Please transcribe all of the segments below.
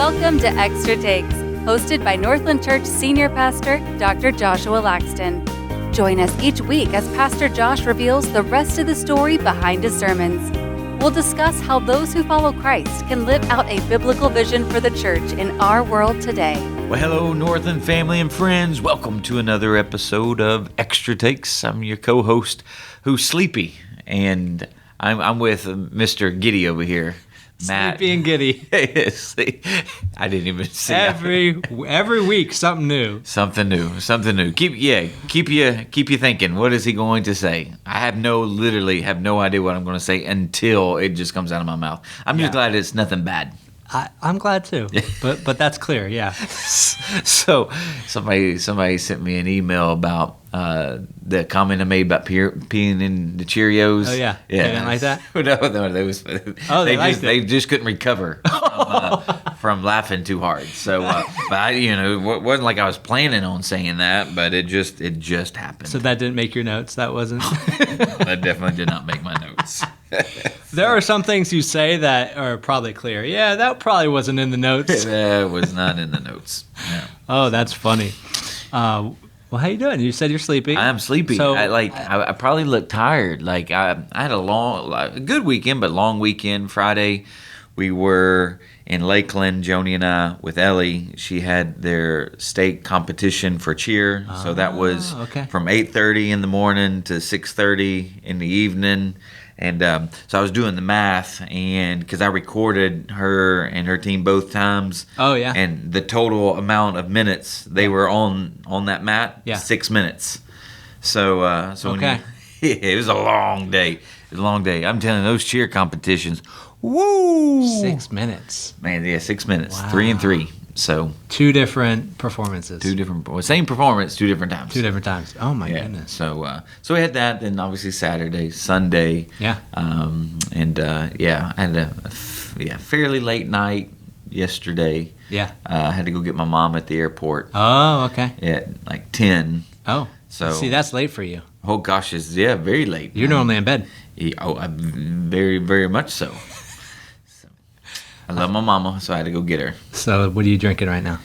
Welcome to Extra Takes, hosted by Northland Church Senior Pastor, Dr. Joshua Laxton. Join us each week as Pastor Josh reveals the rest of the story behind his sermons. We'll discuss how those who follow Christ can live out a biblical vision for the church in our world today. Well, hello, Northland family and friends. Welcome to another episode of Extra Takes. I'm your co-host who's sleepy, and I'm with Mr. Giddy over here. Matt. Sleepy and giddy. I didn't even see every week something new. Something new. Keep you thinking. What is he going to say? I literally have no idea what I'm going to say until it just comes out of my mouth. I'm just glad it's nothing bad. I'm glad too, but that's clear, yeah. So somebody sent me an email about the comment I made about peeing in the Cheerios. Oh yeah, they didn't like that. No, they just couldn't recover from laughing too hard. So, but it wasn't like I was planning on saying that, but it just happened. So that didn't make your notes. That wasn't. That definitely did not make my notes. There are some things you say that are probably clear. Yeah, that probably wasn't in the notes. That was not in the notes. No. Oh, that's funny. Well, how you doing? You said you're sleepy. I'm sleepy. So, I probably look tired. Like I had a good weekend, but long weekend. Friday, we were in Lakeland, Joni and I, with Ellie. She had their state competition for cheer, so that was from 8:30 in the morning to 6:30 in the evening. And so I was doing the math, and because I recorded her and her team both times. Oh, yeah. And the total amount of minutes they were on that mat, 6 minutes. So it was a long day. I'm telling you, those cheer competitions, woo! 6 minutes. Man, yeah, 6 minutes. Wow. 3 and 3. So 2 different performances. Same performance, 2 different times. 2 different times. Oh my goodness. So we had that. Then obviously Saturday, Sunday. Yeah. I had a fairly late night yesterday. Yeah. I had to go get my mom at the airport. Oh, okay. At like 10. Oh. So see, that's late for you. Oh gosh, it's very late. You're normally in bed. Very, very much so. I love my mama, so I had to go get her. So what are you drinking right now?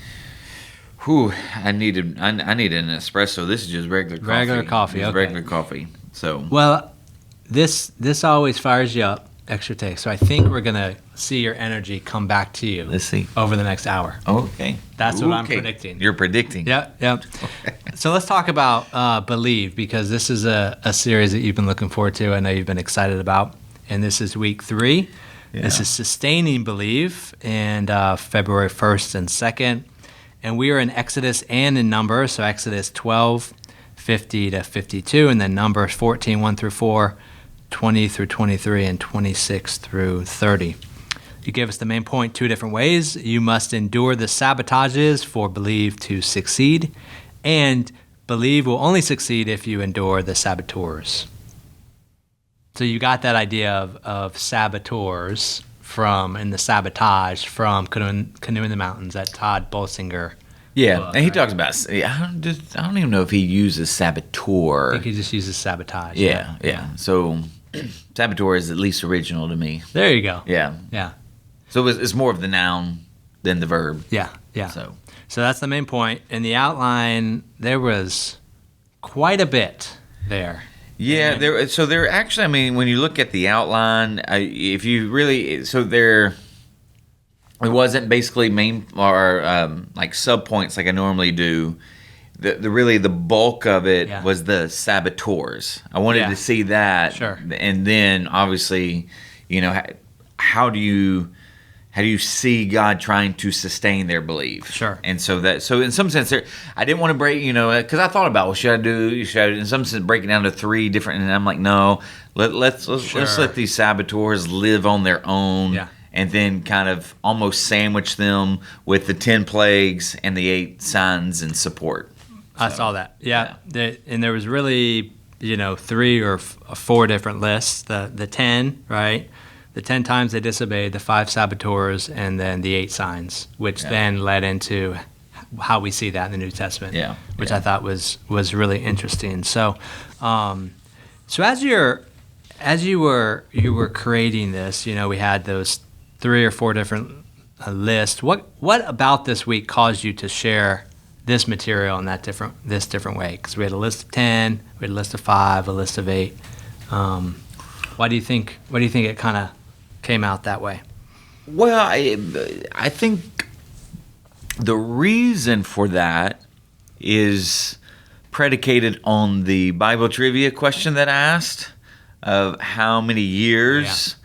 I needed an espresso. This is just regular coffee. Regular coffee, okay. Regular coffee. So well, this always fires you up, Extra Take. So I think we're gonna see your energy come back to you. Let's see over the next hour. Okay, that's what I'm predicting. You're predicting. Yep. So let's talk about Believe, because this is a series that you've been looking forward to. I know you've been excited about, and this is week 3. Yeah. This is Sustaining Believe, and February 1st and 2nd. And we are in Exodus and in Numbers, so Exodus 12, 50 to 52, and then Numbers 14, 1 through 4, 20 through 23, and 26 through 30. You gave us the main point 2 different ways. You must endure the sabotages for Believe to succeed, and Believe will only succeed if you endure the saboteurs. So you got that idea of saboteurs and the sabotage from Canoe in the Mountains, that Todd Bolsinger. Yeah, book, and he right? talks about. I don't even know if he uses saboteur. I think he just uses sabotage. Yeah. So saboteur is at least original to me. There you go. Yeah. So it's more of the noun than the verb. Yeah. So that's the main point. In the outline, there was quite a bit there. Yeah, there actually, I mean, when you look at the outline, it wasn't basically main or like sub points like I normally do. The bulk of it was the saboteurs. I wanted to see that, sure, and then obviously, how do you see God trying to sustain their belief? Sure. And so in some sense, I didn't want to break, because I thought about, should I in some sense break it down to 3 different, and I'm like, no, let's let these saboteurs live on their own, and then kind of almost sandwich them with the 10 plagues and the 8 signs and support. I saw that. Yeah. And there was really, 3 or 4 different lists. The 10, right? The 10 times they disobeyed, the 5 saboteurs, and then the 8 signs, which then led into how we see that in the New Testament, which I thought was really interesting. So, as you were creating this, we had those 3 or 4 different a list. What about this week caused you to share this material in this different way? Because we had a list of 10, we had a list of 5, a list of 8. Why do you think it kind of came out that way? Well, I think the reason for that is predicated on the Bible trivia question that I asked of how many years,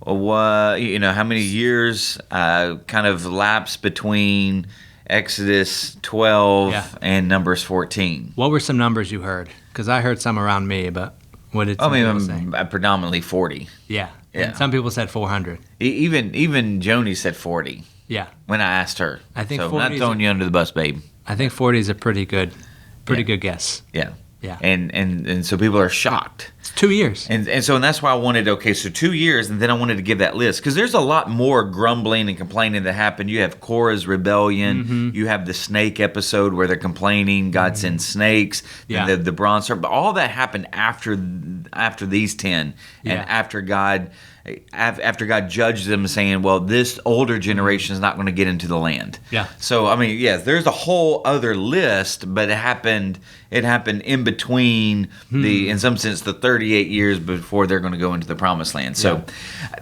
how many years kind of lapse between Exodus 12 and Numbers 14. What were some numbers you heard? Because I heard some around me, but what did some people say? Predominantly 40. Yeah. Yeah. And some people said 400. Even Joni said 40. Yeah. When I asked her. I think so 40 not throwing you under the bus, babe. I think 40 is a pretty good guess. Yeah. Yeah. And so people are shocked. It's 2 years. And that's why I wanted, so 2 years, and then I wanted to give that list. Because there's a lot more grumbling and complaining that happened. You have Korah's rebellion. Mm-hmm. You have the snake episode where they're complaining, God sends snakes. Yeah. The bronze serpent. But all that happened after these 10. And after God judged them, saying, well, this older generation is not going to get into the land. Yeah. So, there's a whole other list, but it happened in between in some sense, the 38 years before they're going to go into the promised land. So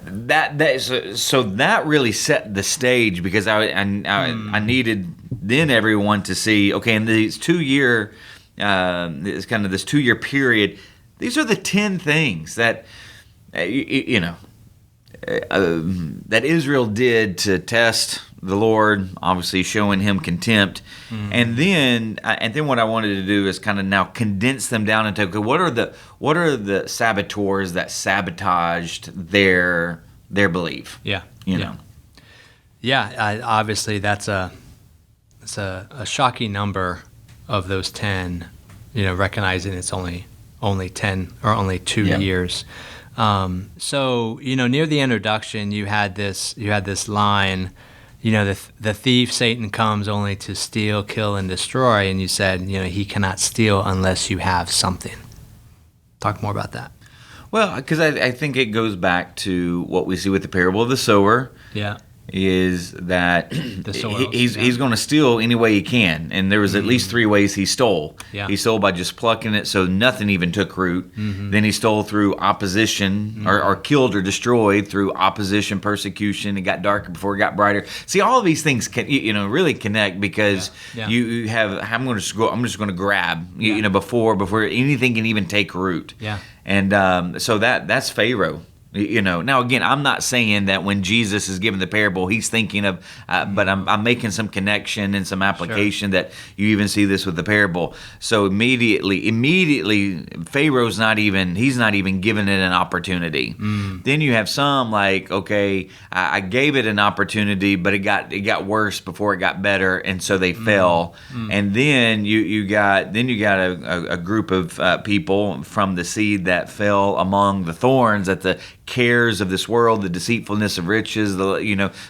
that really set the stage, because I needed then everyone to see, okay, in these 2 year, it's kind of this 2 year period, these are the 10 things that, that Israel did to test the Lord, obviously showing him contempt. And then what I wanted to do is kind of now condense them down into, okay, what are the saboteurs that sabotaged their belief? Yeah. You know. Yeah, obviously that's a shocking number of those 10, recognizing it's only 10 or only 2 years. So, near the introduction, you had this line, the thief, Satan, comes only to steal, kill, and destroy. And you said, he cannot steal unless you have something. Talk more about that. Well, because I think it goes back to what we see with the parable of the sower. Yeah. Is that he's going to steal any way he can. And there was at least 3 ways he stole. Yeah. He stole by just plucking it so nothing even took root. Mm-hmm. Then he stole through opposition, or killed or destroyed through opposition, persecution. It got darker before it got brighter. See, all of these things can really connect, because you have, I'm just going to grab before anything can even take root. Yeah. And so that's Pharaoh. Now again, I'm not saying that when Jesus is giving the parable, he's thinking of, but I'm making some connection and some application that you even see this with the parable. So immediately, Pharaoh's not even giving it an opportunity. Then you have some like, okay, I gave it an opportunity, but it got worse before it got better, and so they fell. And then you got a group of people from the seed that fell among the thorns, at the cares of this world, the deceitfulness of riches,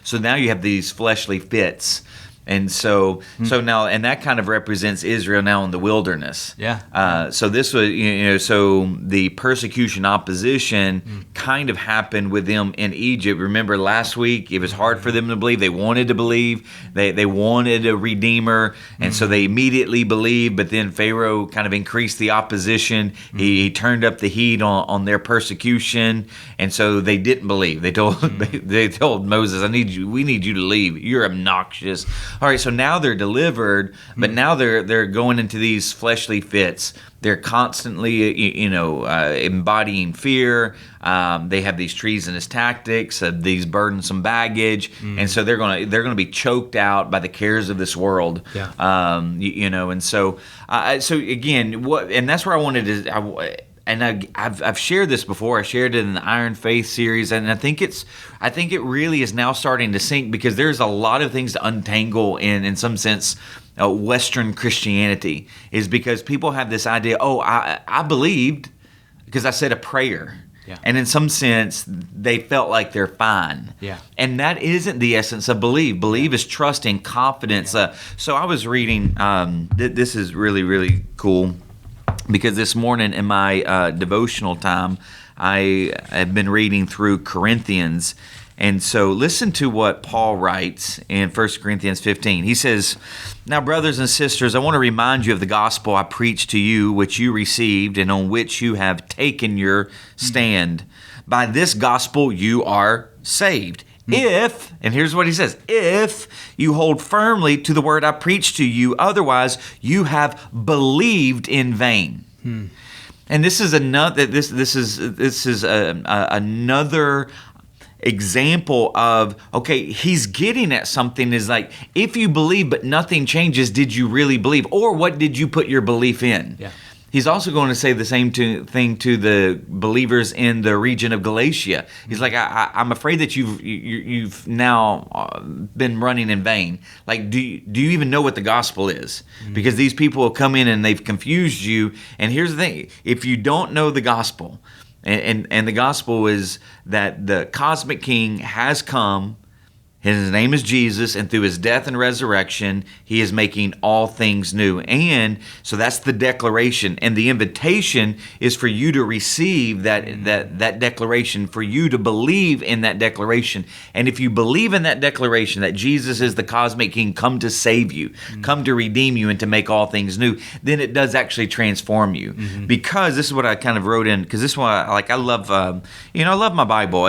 so now you have these fleshly fits. And so now, and that kind of represents Israel now in the wilderness. Yeah. So this was, so the persecution, opposition kind of happened with them in Egypt. Remember last week, it was hard for them to believe. They wanted to believe. They wanted a redeemer. And so they immediately believed, but then Pharaoh kind of increased the opposition. He turned up the heat on their persecution. And so they didn't believe. They told Moses, we need you to leave. You're obnoxious. All right, so now they're delivered, but now they're going into these fleshly fits. They're constantly, embodying fear. They have these treasonous tactics, these burdensome baggage, and so they're gonna be choked out by the cares of this world. Yeah. And so again, and that's where I wanted to. And I've shared this before. I shared it in the Iron Faith series, and I think it really is now starting to sink, because there's a lot of things to untangle in some sense. Western Christianity is because people have this idea. Oh, I believed because I said a prayer. Yeah. And in some sense, they felt like they're fine. Yeah. And that isn't the essence of belief. Belief is trust and confidence. Yeah. So I was reading. This is really, really cool. Because this morning in my devotional time, I have been reading through Corinthians, And so listen to what Paul writes in 1 Corinthians 15. He says, "Now, brothers and sisters, I want to remind you of the gospel I preached to you, which you received and on which you have taken your stand. By this gospel you are saved. If," and here's what he says, "if you hold firmly to the word I preached to you, otherwise you have believed in vain." And this is another. This is another example of, okay, he's getting at something is like, if you believe but nothing changes, did you really believe, or what did you put your belief in? Yeah. He's also going to say the same thing to the believers in the region of Galatia. He's like, I'm afraid that you've now been running in vain. Like, do you even know what the gospel is? Because these people have come in and they've confused you. And here's the thing: if you don't know the gospel, and the gospel is that the cosmic King has come. His name is Jesus, and through his death and resurrection, he is making all things new. And so that's the declaration. And the invitation is for you to receive that declaration, for you to believe in that declaration. And if you believe in that declaration, that Jesus is the cosmic King, come to save you, come to redeem you, and to make all things new, then it does actually transform you. Because this is what I kind of wrote in, because this one, I love, I love my Bible.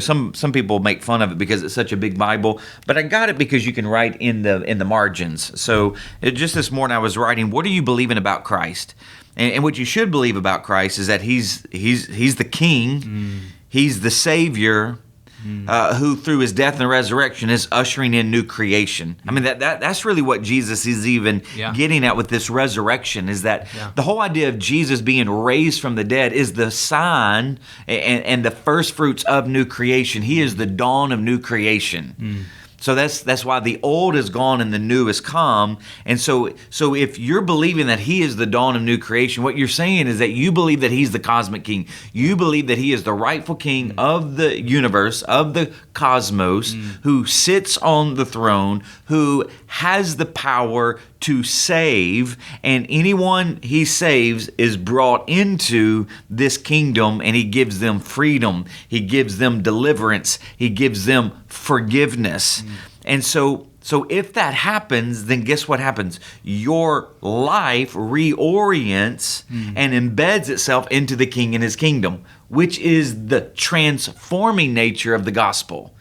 Some people make fun of it because it's such a big Bible, but I got it because you can write in the margins. So just this morning I was writing, what are you believing about Christ? And what you should believe about Christ is that he's the King, he's the Savior, who through his death and resurrection is ushering in new creation. I mean, that's really what Jesus is even getting at with this resurrection, is that the whole idea of Jesus being raised from the dead is the sign and the first fruits of new creation. He is the dawn of new creation. So that's why the old is gone and the new is come. And so if you're believing that he is the dawn of new creation, what you're saying is that you believe that he's the cosmic King. You believe that he is the rightful King of the universe, of the cosmos, who sits on the throne, who has the power to save, and anyone he saves is brought into this kingdom, and he gives them freedom, he gives them deliverance, he gives them forgiveness. And so if that happens, then guess what happens? Your life reorients and embeds itself into the King and his kingdom, which is the transforming nature of the gospel.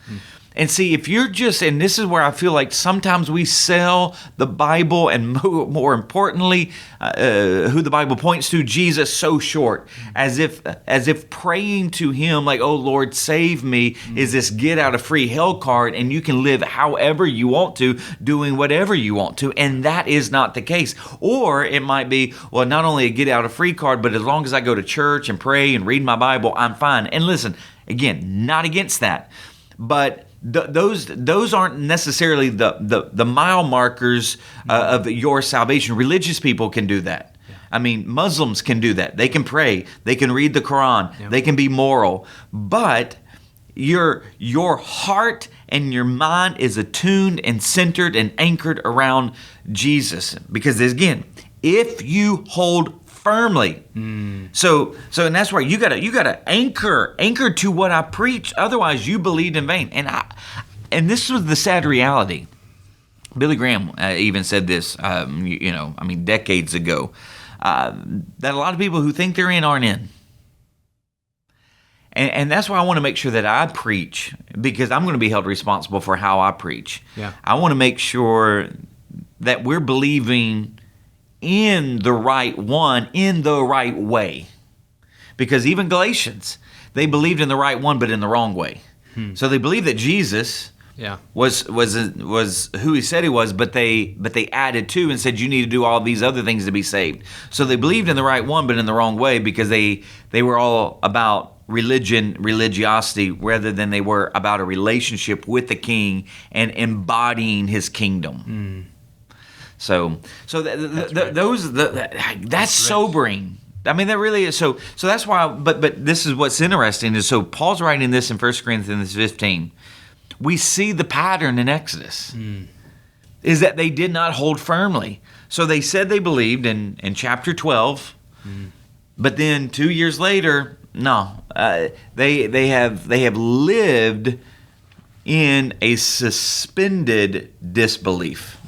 And see, if you're and this is where I feel like sometimes we sell the Bible, and more importantly, who the Bible points to, Jesus, so short, as if praying to him like, "Oh Lord, save me," is this get out of free hell card, and you can live however you want to, doing whatever you want to, and that is not the case. Or it might be, well, not only a get out of free card, but as long as I go to church and pray and read my Bible, I'm fine. And listen, again, not against that, but those aren't necessarily the mile markers of your salvation. Religious people can do that. I mean, Muslims can do that. They can pray. They can read the Quran. They can be moral. But your heart and your mind is attuned and centered and anchored around Jesus. Because again, if you hold firmly. So and that's where you gotta anchor to what I preach. Otherwise, you believed in vain. And this was the sad reality. Billy Graham even said this, decades ago, that a lot of people who think they're in aren't in. And that's why I want to make sure that I preach, because I'm going to be held responsible for how I preach. I want to make sure that we're believing in the right one, in the right way. Because even Galatians, they believed in the right one, but in the wrong way. So they believed that Jesus was who he said he was, but they added to and said you need to do all these other things to be saved. So they believed in the right one, but in the wrong way, because they were all about religiosity, rather than they were about a relationship with the King and embodying his kingdom. So that's sobering. I mean, that really is. So that's why. But this is what's interesting is, so Paul's writing this in 1 Corinthians 15. We see the pattern in Exodus is that they did not hold firmly. So they said they believed in chapter 12, but then 2 years later, no, they have lived in a suspended disbelief.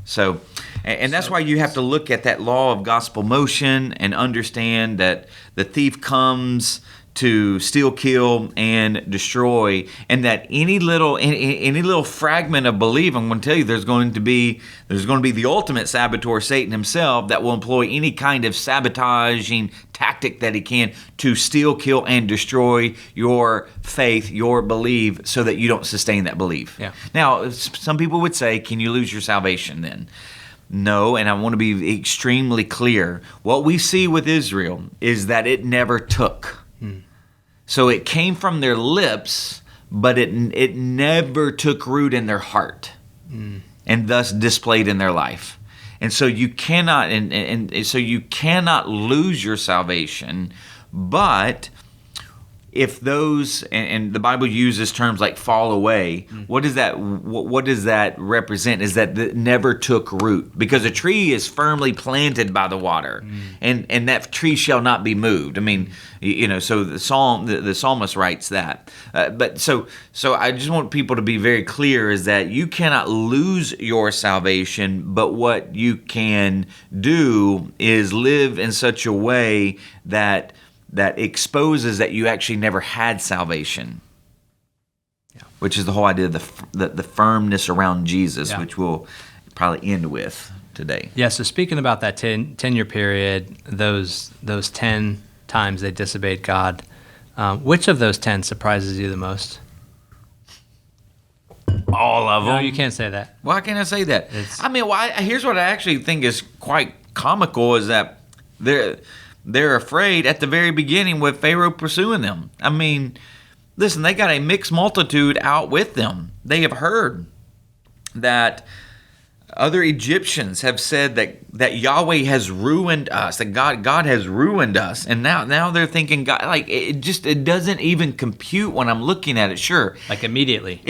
So, and that's why you have to look at that law of gospel motion and understand that the thief comes to steal, kill, and destroy, and that any little fragment of belief, I'm going to tell you, there's going to be the ultimate saboteur, Satan himself, that will employ any kind of sabotaging tactic that he can to steal, kill, and destroy your faith, your belief, so that you don't sustain that belief. Yeah. Now, some people would say, can you lose your salvation then? No, and I want to be extremely clear. What we see with Israel is that it never took. So it came from their lips, but it never took root in their heart, and thus displayed in their life. And so you cannot, and so you cannot lose your salvation. But if those, and the Bible uses terms like fall away, what does that represent? Is that it never took root, because a tree is firmly planted by the water, and that tree shall not be moved. I mean, so the psalmist writes that. But so I just want people to be very clear, is that you cannot lose your salvation, but what you can do is live in such a way that exposes that you actually never had salvation, which is the whole idea of the firmness around Jesus, which we'll probably end with today. Yeah, so speaking about that 10-year period, those 10 times they disobeyed God, which of those 10 surprises you the most? All of them. No, you can't say that. Why can't I say that? Here's what I actually think is quite comical, is that they're afraid at the very beginning with Pharaoh pursuing them. I mean, listen, they got a mixed multitude out with them. They have heard that other Egyptians have said that Yahweh has ruined us, that God has ruined us, and now they're thinking God, like it doesn't even compute when I'm looking at it. Sure, like immediately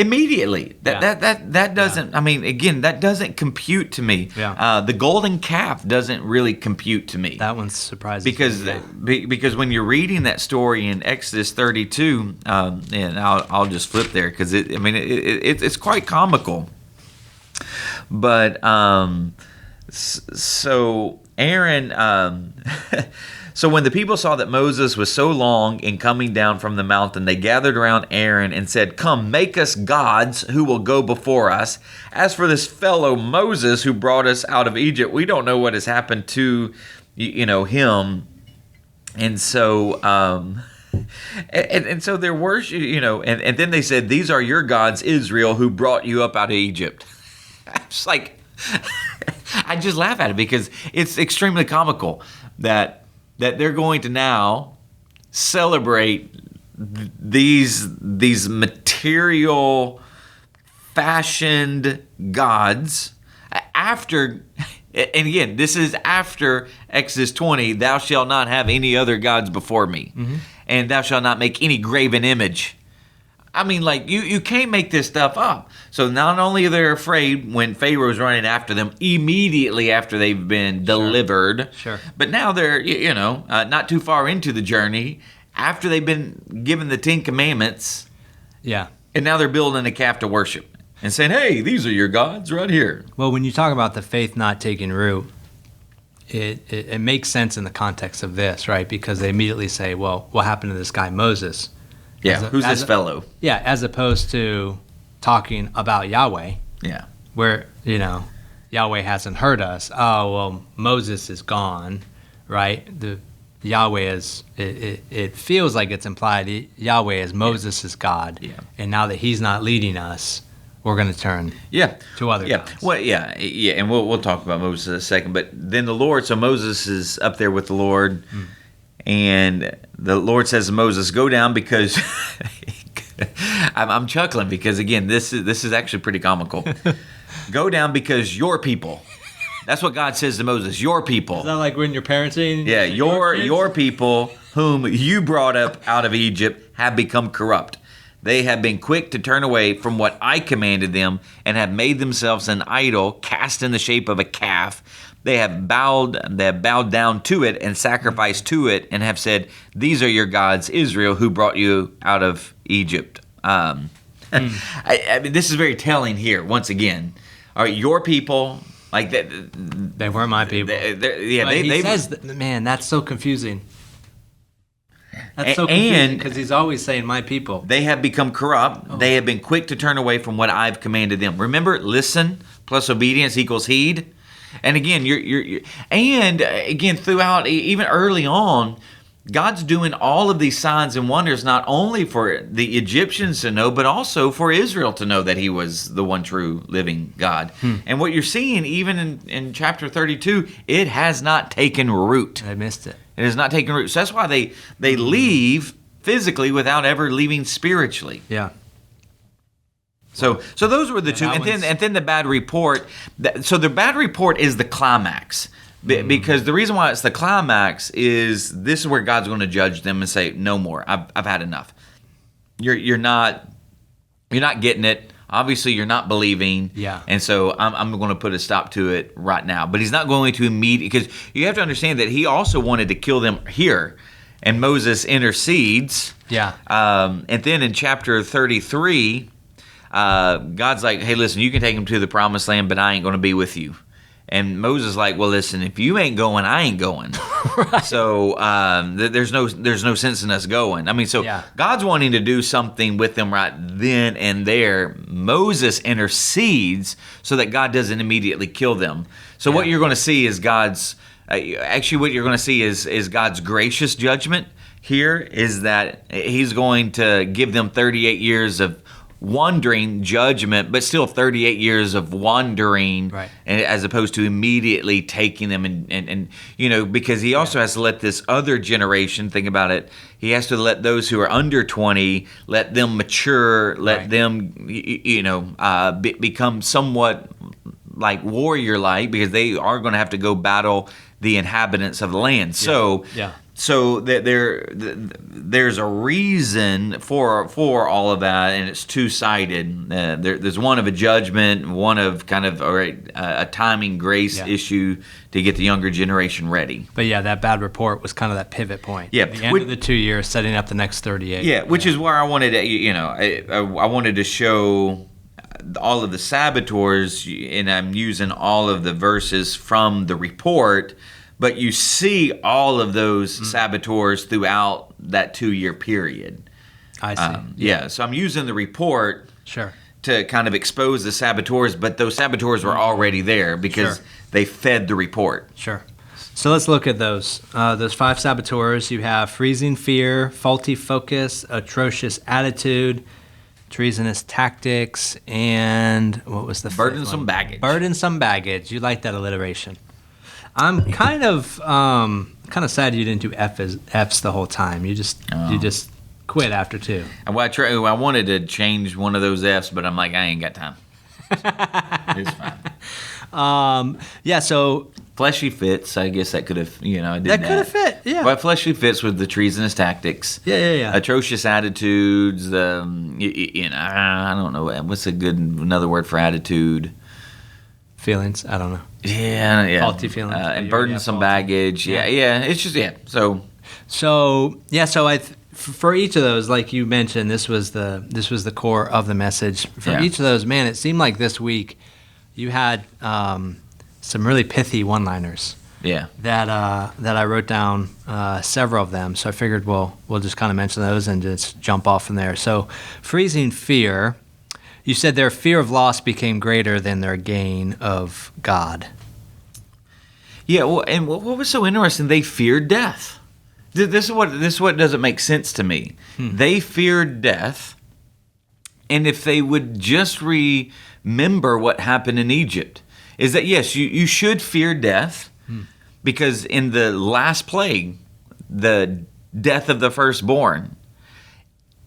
that doesn't. I mean, again, that doesn't compute to me. The golden calf doesn't really compute to me. That one's surprising because when you're reading that story in Exodus 32, and I'll just flip there, because it's quite comical. But so Aaron, so when the people saw that Moses was so long in coming down from the mountain, they gathered around Aaron and said, "Come, make us gods who will go before us. As for this fellow Moses who brought us out of Egypt, we don't know what has happened to him." And so and so there were and then they said, "These are your gods, Israel, who brought you up out of Egypt." It's like, I just laugh at it, because it's extremely comical that they're going to now celebrate these material fashioned gods after, and again, this is after Exodus 20, "Thou shalt not have any other gods before me, and thou shalt not make any graven image." I mean, like, you can't make this stuff up. So not only are they afraid when Pharaoh's running after them immediately after they've been delivered, but now they're, not too far into the journey, after they've been given the 10 Commandments, and now they're building a calf to worship and saying, "Hey, these are your gods right here." Well, when you talk about the faith not taking root, it makes sense in the context of this, right? Because they immediately say, well, what happened to this guy Moses? Who's this fellow? Yeah, as opposed to talking about Yahweh. Yeah. Where, Yahweh hasn't heard us. Oh, well, Moses is gone, right? The Yahweh is, it feels like it's implied Yahweh is Moses' God. Yeah. And now that he's not leading us, we're going to turn to other gods. Well, and we'll talk about Moses in a second. But then the Lord, so Moses is up there with the Lord, and the Lord says to Moses, "Go down," because I'm chuckling, because again, this is actually pretty comical. "Go down because your people." That's what God says to Moses. Your people. Is that like when your parents eating? Yeah, your people whom you brought up out of Egypt have become corrupt. They have been quick to turn away from what I commanded them, and have made themselves an idol cast in the shape of a calf. They have bowed down to it and sacrificed to it, and have said, "These are your gods, Israel, who brought you out of Egypt." I mean, this is very telling here. Once again, all right, your people, like that, they weren't my people. He says, man, that's so confusing. That's so confusing because he's always saying my people. They have become corrupt. Oh. They have been quick to turn away from what I've commanded them. Remember, listen plus obedience equals heed. And again, you're throughout, even early on, God's doing all of these signs and wonders not only for the Egyptians to know, but also for Israel to know that he was the one true living God. And what you're seeing, even in chapter 32, it has not taken root. I missed it. It has not taken root. So that's why they leave physically without ever leaving spiritually. Yeah. So those were the two. And then the bad report. So the bad report is the climax. Because the reason why it's the climax is this is where God's going to judge them and say, no more. I've had enough. You're not getting it. Obviously, you're not believing. Yeah. And so I'm going to put a stop to it right now. But he's not going to immediately, because you have to understand that he also wanted to kill them here. And Moses intercedes. Yeah. And then in chapter 33, God's like, hey, listen, you can take them to the promised land, but I ain't going to be with you. And Moses is like, well, listen, if you ain't going, I ain't going. Right. So there's no sense in us going. I mean, so God's wanting to do something with them right then and there. Moses intercedes so that God doesn't immediately kill them. So what you're going to see is God's God's gracious judgment here is that he's going to give them 38 years of wandering judgment, but still 38 years of wandering, right, as opposed to immediately taking them and because he also has to let this other generation, think about it, he has to let those who are under 20, let them mature, let them become somewhat like warrior-like, because they are going to have to go battle the inhabitants of the land. So there's a reason for all of that, and it's two-sided. There's one of a judgment, one of kind of a timing grace issue to get the younger generation ready. But that bad report was kind of that pivot point. Yeah, the end of the 2 years, setting up the next 38. Yeah, which is where I wanted to, I wanted to show all of the saboteurs, and I'm using all of the verses from the report. But you see all of those saboteurs throughout that 2-year period. I see. So I'm using the report to kind of expose the saboteurs, but those saboteurs were already there because they fed the report. Sure. So let's look at those. Those 5 saboteurs. You have freezing fear, faulty focus, atrocious attitude, treasonous tactics, and what was the burdensome baggage. Burdensome baggage. You like that alliteration. I'm kind of sad you didn't do F's the whole time. You just quit after 2. I wanted to change one of those F's, but I'm like, I ain't got time. It's fine. So fleshy fits. I guess that could have that could have fit. Yeah. But fleshy fits with the treasonous tactics. Yeah. Atrocious attitudes. I don't know what's another word for attitude. Feelings. I don't know. Yeah. Faulty feelings. And burdensome baggage. Yeah. It's just So for each of those, like you mentioned, this was the core of the message. For each of those, man, it seemed like this week you had some really pithy one-liners. Yeah. That I wrote down several of them. So I figured we'll just kind of mention those and just jump off from there. So freezing fear. You said their fear of loss became greater than their gain of God. Yeah, well, and what was so interesting, they feared death. This is what doesn't make sense to me. They feared death, and if they would just remember what happened in Egypt, is that yes, you should fear death, because in the last plague, the death of the firstborn,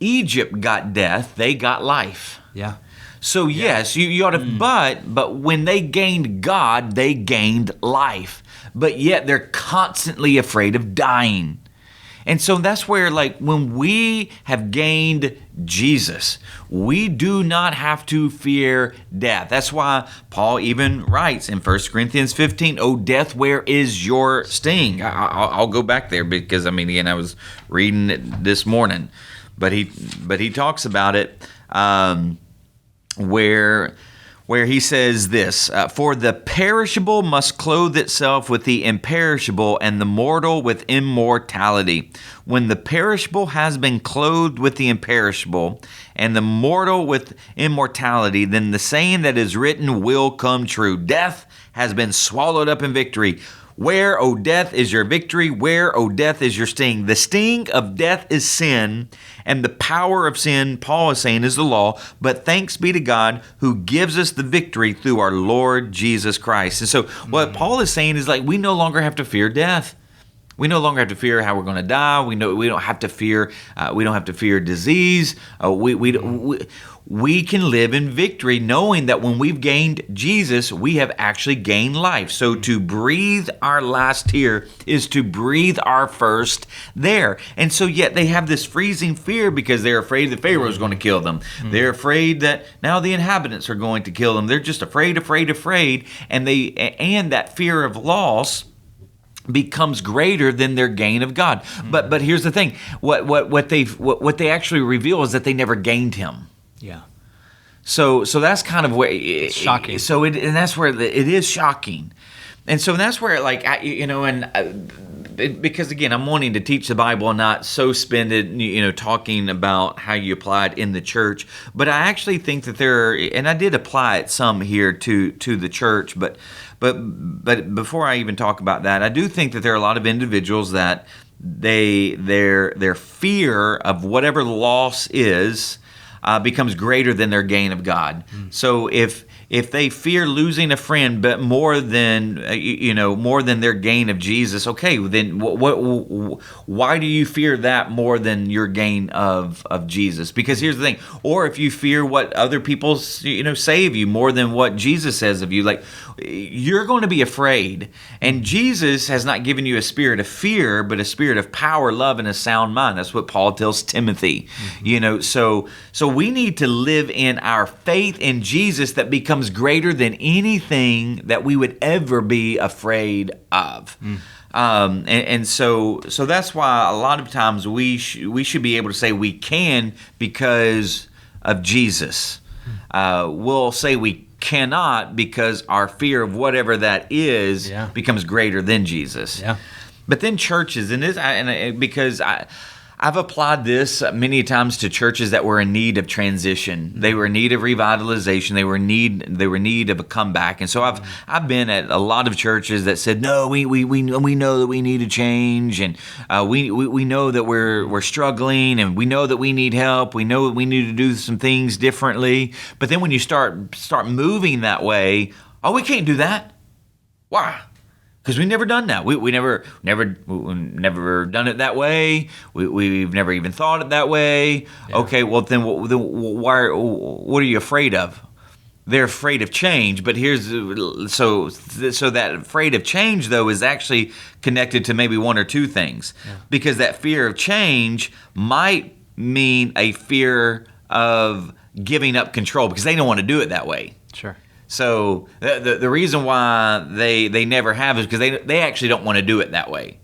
Egypt got death, they got life. Yeah. So yes, you ought to, but when they gained God, they gained life. But yet they're constantly afraid of dying. And so that's where, like, when we have gained Jesus, we do not have to fear death. That's why Paul even writes in 1 Corinthians 15, "Oh, death, where is your sting?" I'll go back there because, I was reading it this morning. But he talks about it. where he says this, for the perishable must clothe itself with the imperishable, and the mortal with immortality. When the perishable has been clothed with the imperishable, and the mortal with immortality, then the saying that is written will come true. Death has been swallowed up in victory. Where, O death, is your victory? Where, O death, is your sting? The sting of death is sin, and the power of sin, Paul is saying, is the law. But thanks be to God who gives us the victory through our Lord Jesus Christ. And so what Paul is saying is, like, we no longer have to fear death. We no longer have to fear how we're going to die. We don't have to fear. We don't have to fear disease. We can live in victory, knowing that when we've gained Jesus, we have actually gained life. So to breathe our last here is to breathe our first there. And so yet they have this freezing fear because they're afraid that Pharaoh is going to kill them. They're afraid that now the inhabitants are going to kill them. They're just afraid. And that fear of loss becomes greater than their gain of God. But here's the thing: what they actually reveal is that they never gained Him. Yeah. So that's kind of where it's shocking. And that's where it is shocking, and so that's where, like, because again, I'm wanting to teach the Bible and not so spend it, talking about how you apply it in the church. But I actually think that and I did apply it some here to the church, but before I even talk about that, I do think that there are a lot of individuals that their fear of whatever loss is becomes greater than their gain of God. So if they fear losing a friend, but more than their gain of Jesus, okay, then why do you fear that more than your gain of Jesus? Because here's the thing: or if you fear what other people say of you more than what Jesus says of you, like, you're going to be afraid. And Jesus has not given you a spirit of fear, but a spirit of power, love, and a sound mind. That's what Paul tells Timothy. So we need to live in our faith in Jesus that becomes greater than anything that we would ever be afraid of. And so that's why a lot of times we should be able to say we can because of Jesus. We'll say we cannot because our fear of whatever that is becomes greater than Jesus. Yeah. But then churches, because I've applied this many times to churches that were in need of transition. They were in need of revitalization. They were in need of a comeback. And so I've been at a lot of churches that said, no, we know that we need to change, and we know that we're struggling, and we know that we need help. We know that we need to do some things differently. But then when you start moving that way, we can't do that. Why? Because we've never done that. We never done it that way. We've never even thought it that way. Yeah. Okay, well then what are you afraid of? They're afraid of change. But so that afraid of change, though, is actually connected to maybe one or two things. Yeah. Because that fear of change might mean a fear of giving up control because they don't want to do it that way. Sure. So the reason why they never have is because they actually don't want to do it that way.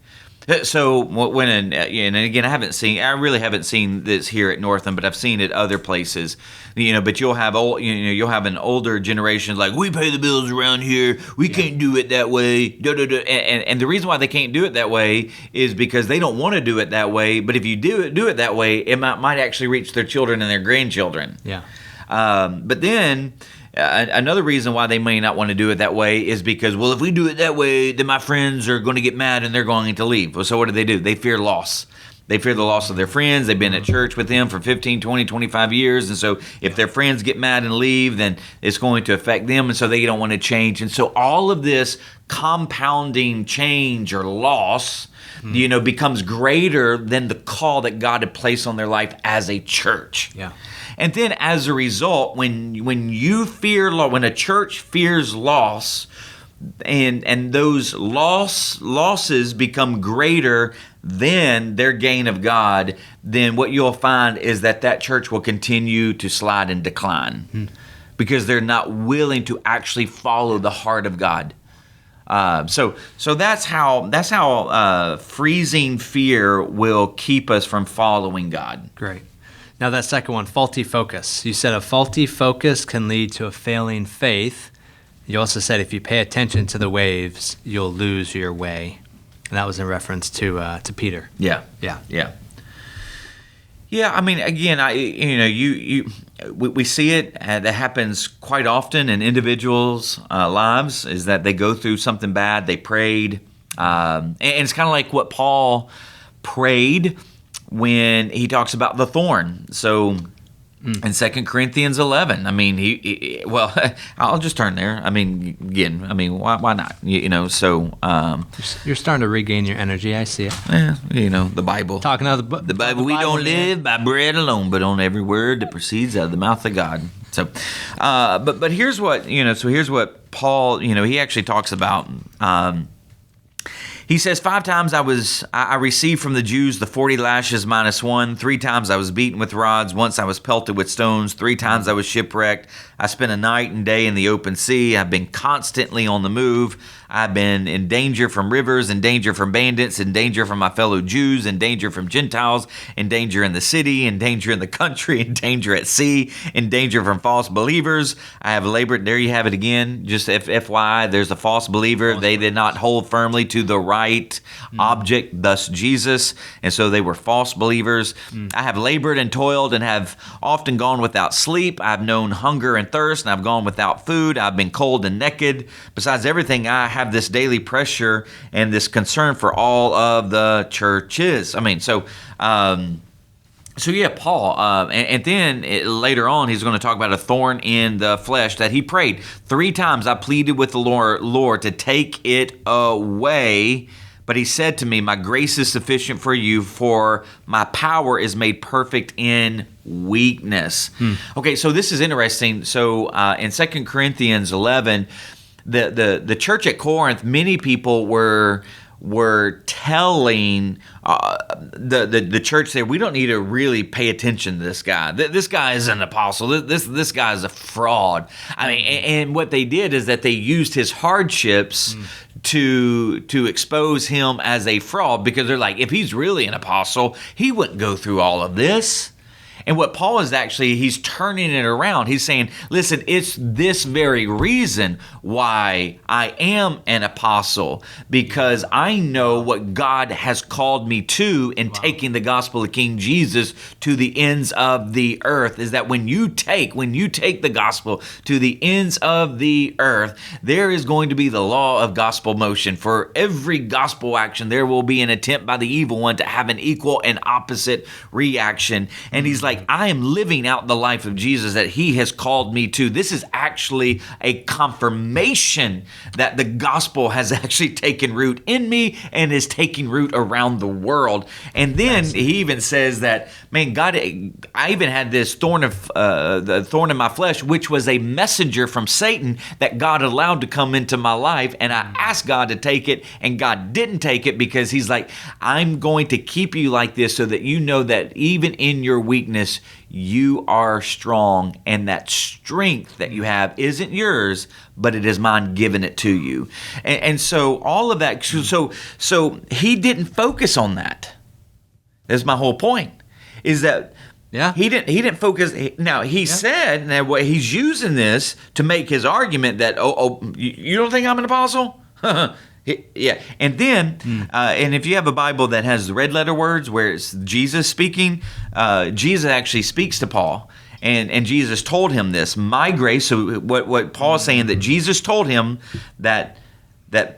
So and again, I really haven't seen this here at Northland, but I've seen it other places. But you'll have an older generation like, we pay the bills around here, we can't do it that way. And the reason why they can't do it that way is because they don't want to do it that way. But if you do it that way, it might actually reach their children and their grandchildren. Yeah. But then. Another reason why they may not want to do it that way is because, well, if we do it that way, then my friends are going to get mad and they're going to leave. Well, so what do? They fear loss. They fear the loss of their friends. They've been at church with them for 15, 20, 25 years. And so if their friends get mad and leave, then it's going to affect them. And so they don't want to change. And so all of this compounding change or loss, becomes greater than the call that God had placed on their life as a church. Yeah. And then as a result, when a church fears loss, and those losses become greater than their gain of God, then what you'll find is that church will continue to slide and decline because they're not willing to actually follow the heart of God. So that's how freezing fear will keep us from following God. Great. Now that second one, faulty focus. You said a faulty focus can lead to a failing faith. You also said if you pay attention to the waves, you'll lose your way. And that was in reference to Peter. Yeah. Yeah. Yeah. Yeah, I mean, again, we see it. That happens quite often in individuals' lives. Is that they go through something bad, they prayed, and it's kind of like what Paul prayed when he talks about the thorn. So in 2 Corinthians 11, I mean, well, I'll just turn there. I mean, again, why not? So you're starting to regain your energy. I see it. Yeah, the Bible. Talking out of the Bible. We don't live by bread alone, but on every word that proceeds out of the mouth of God. So, but here's what So here's what Paul. He actually talks about. He says, 5 times I received from the Jews the 40 lashes minus 1. 3 times I was beaten with rods. Once I was pelted with stones. 3 times I was shipwrecked. I spent a night and day in the open sea. I've been constantly on the move. I've been in danger from rivers, in danger from bandits, in danger from my fellow Jews, in danger from Gentiles, in danger in the city, in danger in the country, in danger at sea, in danger from false believers. I have labored. There you have it again. Just FYI, there's a false believer. They did not hold firmly to the right object, thus Jesus. And so they were false believers. I have labored and toiled and have often gone without sleep. I've known hunger and thirst, and I've gone without food. I've been cold and naked. Besides everything, I have this daily pressure and this concern for all of the churches. So yeah, Paul, and then later on, he's going to talk about a thorn in the flesh that he prayed 3 times. I pleaded with the Lord to take it away. But he said to me, my grace is sufficient for you, for my power is made perfect in weakness. Okay, so this is interesting. So in 2 Corinthians 11, the church at Corinth, many people were telling the church there, we don't need to really pay attention to this guy. This guy is an apostle. This guy is a fraud. And what they did is that they used his hardships to expose him as a fraud, because they're like, if he's really an apostle, he wouldn't go through all of this. And what Paul is actually, he's turning it around. He's saying, listen, it's this very reason why I am an apostle, because I know what God has called me to in taking the gospel of King Jesus to the ends of the earth, is that when you take the gospel to the ends of the earth, there is going to be the law of gospel motion. For every gospel action, there will be an attempt by the evil one to have an equal and opposite reaction. And he's like, I am living out the life of Jesus that he has called me to. This is actually a confirmation that the gospel has actually taken root in me and is taking root around the world. And then he even says that, man, God, I even had this the thorn in my flesh, which was a messenger from Satan that God allowed to come into my life. And I asked God to take it, and God didn't take it, because he's like, I'm going to keep you like this so that you know that even in your weakness, you are strong, and that strength that you have isn't yours, but it is mine, giving it to you. And so all of that, so he didn't focus on that. That's my whole point, is that he didn't focus. Now he said that what he's using this to make his argument that, you don't think I'm an apostle? Yeah, and then, and if you have a Bible that has the red letter words where it's Jesus speaking, Jesus actually speaks to Paul, and Jesus told him this, my grace. So what Paul is saying, that Jesus told him that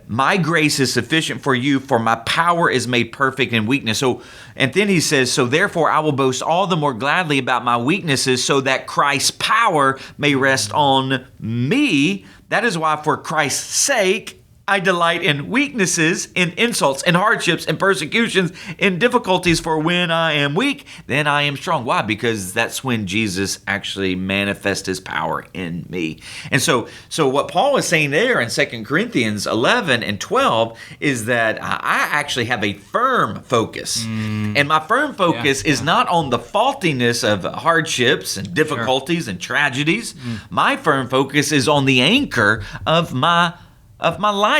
my grace is sufficient for you, for my power is made perfect in weakness. So, and then he says, so therefore I will boast all the more gladly about my weaknesses, so that Christ's power may rest on me. That is why, for Christ's sake, I delight in weaknesses, in insults, in hardships, in persecutions, in difficulties, for when I am weak, then I am strong. Why? Because that's when Jesus actually manifests his power in me. And so what Paul is saying there in 2 Corinthians 11 and 12 is that I actually have a firm focus. And my firm focus is not on the faultiness of hardships and difficulties and tragedies. My firm focus is on the anchor of my life.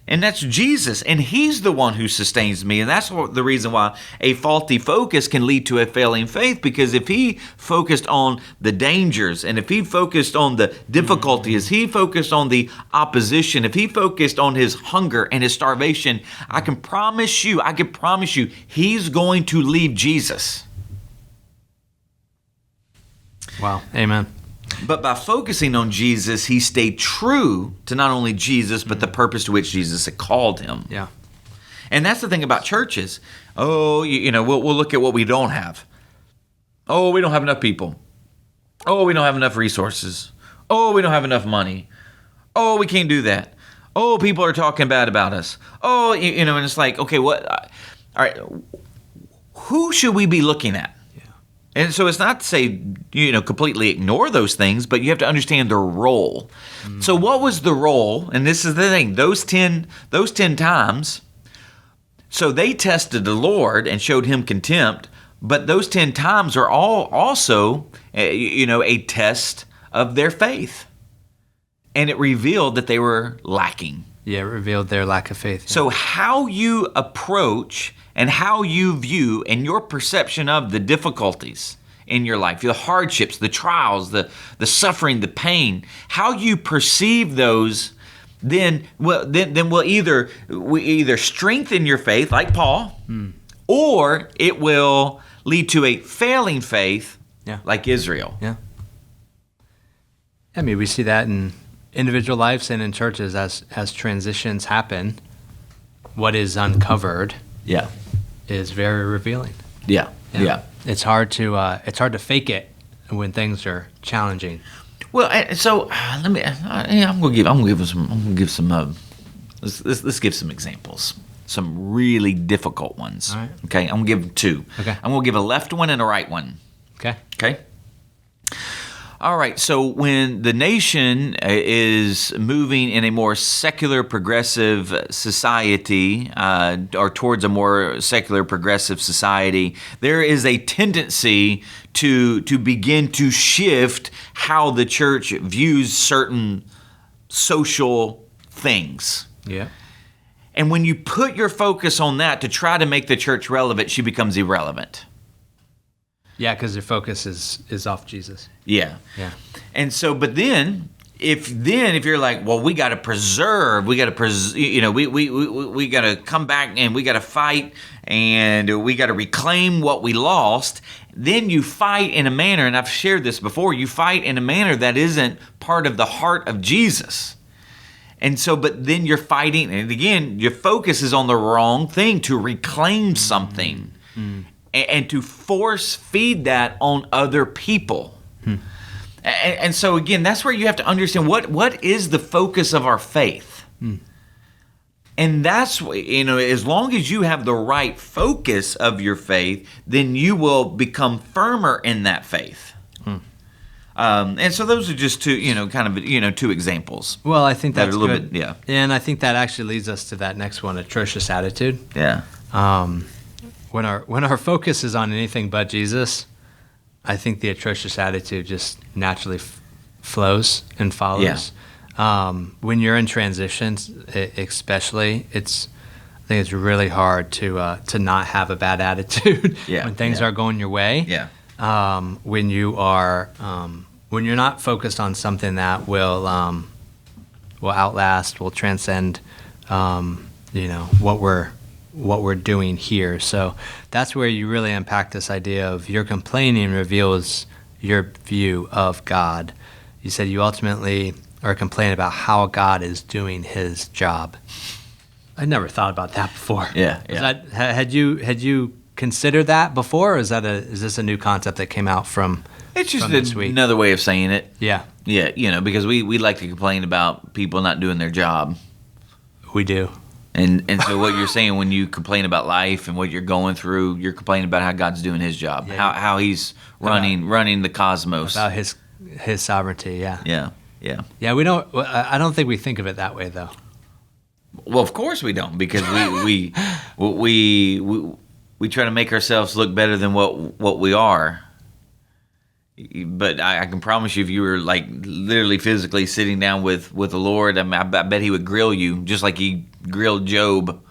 And that's Jesus, and he's the one who sustains me. And that's the reason why a faulty focus can lead to a failing faith, because if he focused on the dangers, and if he focused on the difficulties, he focused on the opposition, if he focused on his hunger and his starvation, I can promise you, he's going to leave Jesus. Wow. Amen. But by focusing on Jesus, he stayed true to not only Jesus, but the purpose to which Jesus had called him. Yeah. And that's the thing about churches. Oh, we'll look at what we don't have. Oh, we don't have enough people. Oh, we don't have enough resources. Oh, we don't have enough money. Oh, we can't do that. Oh, people are talking bad about us. Oh, and it's like, okay, what? All right, who should we be looking at? And so it's not to say, completely ignore those things, but you have to understand their role. So what was the role? And this is the thing, those 10 times, so they tested the Lord and showed him contempt, but those 10 times are all also, a test of their faith. And it revealed that they were lacking. Yeah, it revealed their lack of faith. Yeah. So how you approach and how you view and your perception of the difficulties in your life, the hardships, the trials, the suffering, the pain, how you perceive those, then will either strengthen your faith, like Paul, or it will lead to a failing faith, like Israel. Yeah. I mean, we see that in individual lives and in churches as transitions happen. What is uncovered is very revealing. Yeah. It's hard to fake it when things are challenging. Well, so let me. I'm gonna give some. Let's give some examples. Some really difficult ones. All right. Okay, I'm gonna give 2. Okay. I'm gonna give a left one and a right one. Okay. All right, so when the nation is moving in a more secular, progressive society, or towards a more secular, progressive society, there is a tendency to begin to shift how the church views certain social things. Yeah. And when you put your focus on that to try to make the church relevant, she becomes irrelevant. Yeah, because their focus is off Jesus. Yeah. Yeah. And so, but then, if you're like, well, we got to preserve, we got to come back and we got to fight and we got to reclaim what we lost, then you fight in a manner, and I've shared this before, you fight in a manner that isn't part of the heart of Jesus. And so, but then you're fighting, and again, your focus is on the wrong thing, to reclaim something. And to force feed that on other people. And so again, that's where you have to understand what is the focus of our faith. And that's, as long as you have the right focus of your faith, then you will become firmer in that faith. And so those are just 2, two examples. Well, I think that's a little good. bit, yeah. And I think that actually leads us to that next one, atrocious attitude. Yeah. When our focus is on anything but Jesus, I think the atrocious attitude just naturally flows and follows. Yeah. When you're in transitions, especially, I think it's really hard to not have a bad attitude when things are going your way. Yeah. When you're not focused on something that will outlast, will transcend, what we're doing here. So that's where you really unpack this idea of your complaining reveals your view of God. You said you ultimately are complaining about how God is doing his job. I never thought about that before. Yeah. Had you considered that before, or is this a new concept that came out from It's just this week? Another way of saying it. Yeah. Yeah, because we like to complain about people not doing their job. We do. And so what you're saying when you complain about life and what you're going through, you're complaining about how God's doing his job, how he's running the cosmos. About his sovereignty, yeah. Yeah. Yeah, I don't think we think of it that way, though. Well, of course we don't, because we try to make ourselves look better than what we are. But I can promise you, if you were like literally physically sitting down with the Lord, I bet he would grill you just like he grilled Job.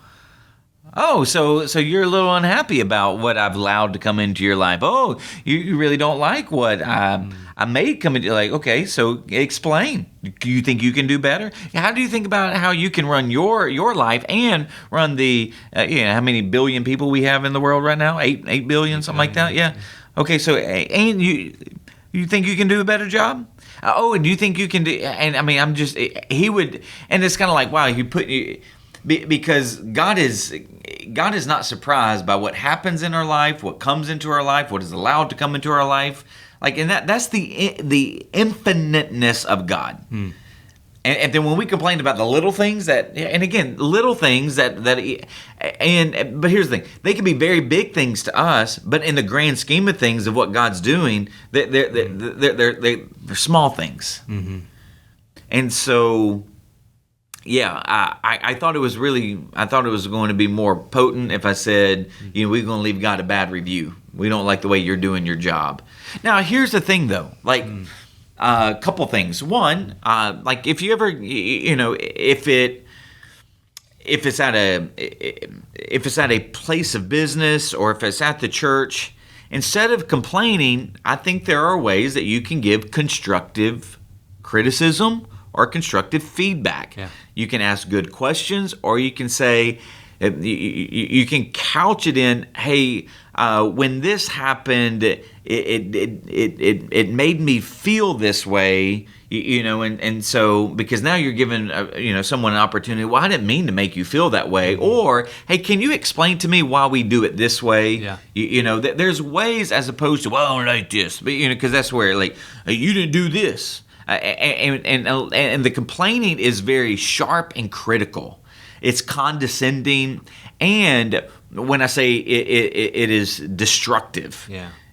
Oh, so you're a little unhappy about what I've allowed to come into your life. Oh, you really don't like what I made come into, like, okay, so explain. Do you think you can do better? How do you think about how you can run your life and run the, how many billion people we have in the world right now? 8 billion, something like that? Yeah. Okay, so, and you think you can do a better job? And do you think you can do, and I mean, he would, and it's kind of like, wow, because God is not surprised by what happens in our life, what comes into our life, what is allowed to come into our life. Like, and that's the infiniteness of God. And then when we complain about the little things but here's the thing, they can be very big things to us, but in the grand scheme of things of what God's doing, they're small things. Mm-hmm. And so, yeah, I thought it was going to be more potent if I said, we're going to leave God a bad review. We don't like the way you're doing your job. Now, here's the thing, though. Like, a couple things. One, like if you ever, if it's at a place of business or if it's at the church, instead of complaining, I think there are ways that you can give constructive criticism or constructive feedback. Yeah. You can ask good questions, or you can say, you can couch it in, hey, when this happened, it made me feel this way, and so, because now you're giving someone an opportunity. Well, I didn't mean to make you feel that way, or hey, can you explain to me why we do it this way? Yeah. There's ways as opposed to, well, I don't like this, but because that's where, like, you didn't do this, and the complaining is very sharp and critical. It's condescending, and when I say it is destructive,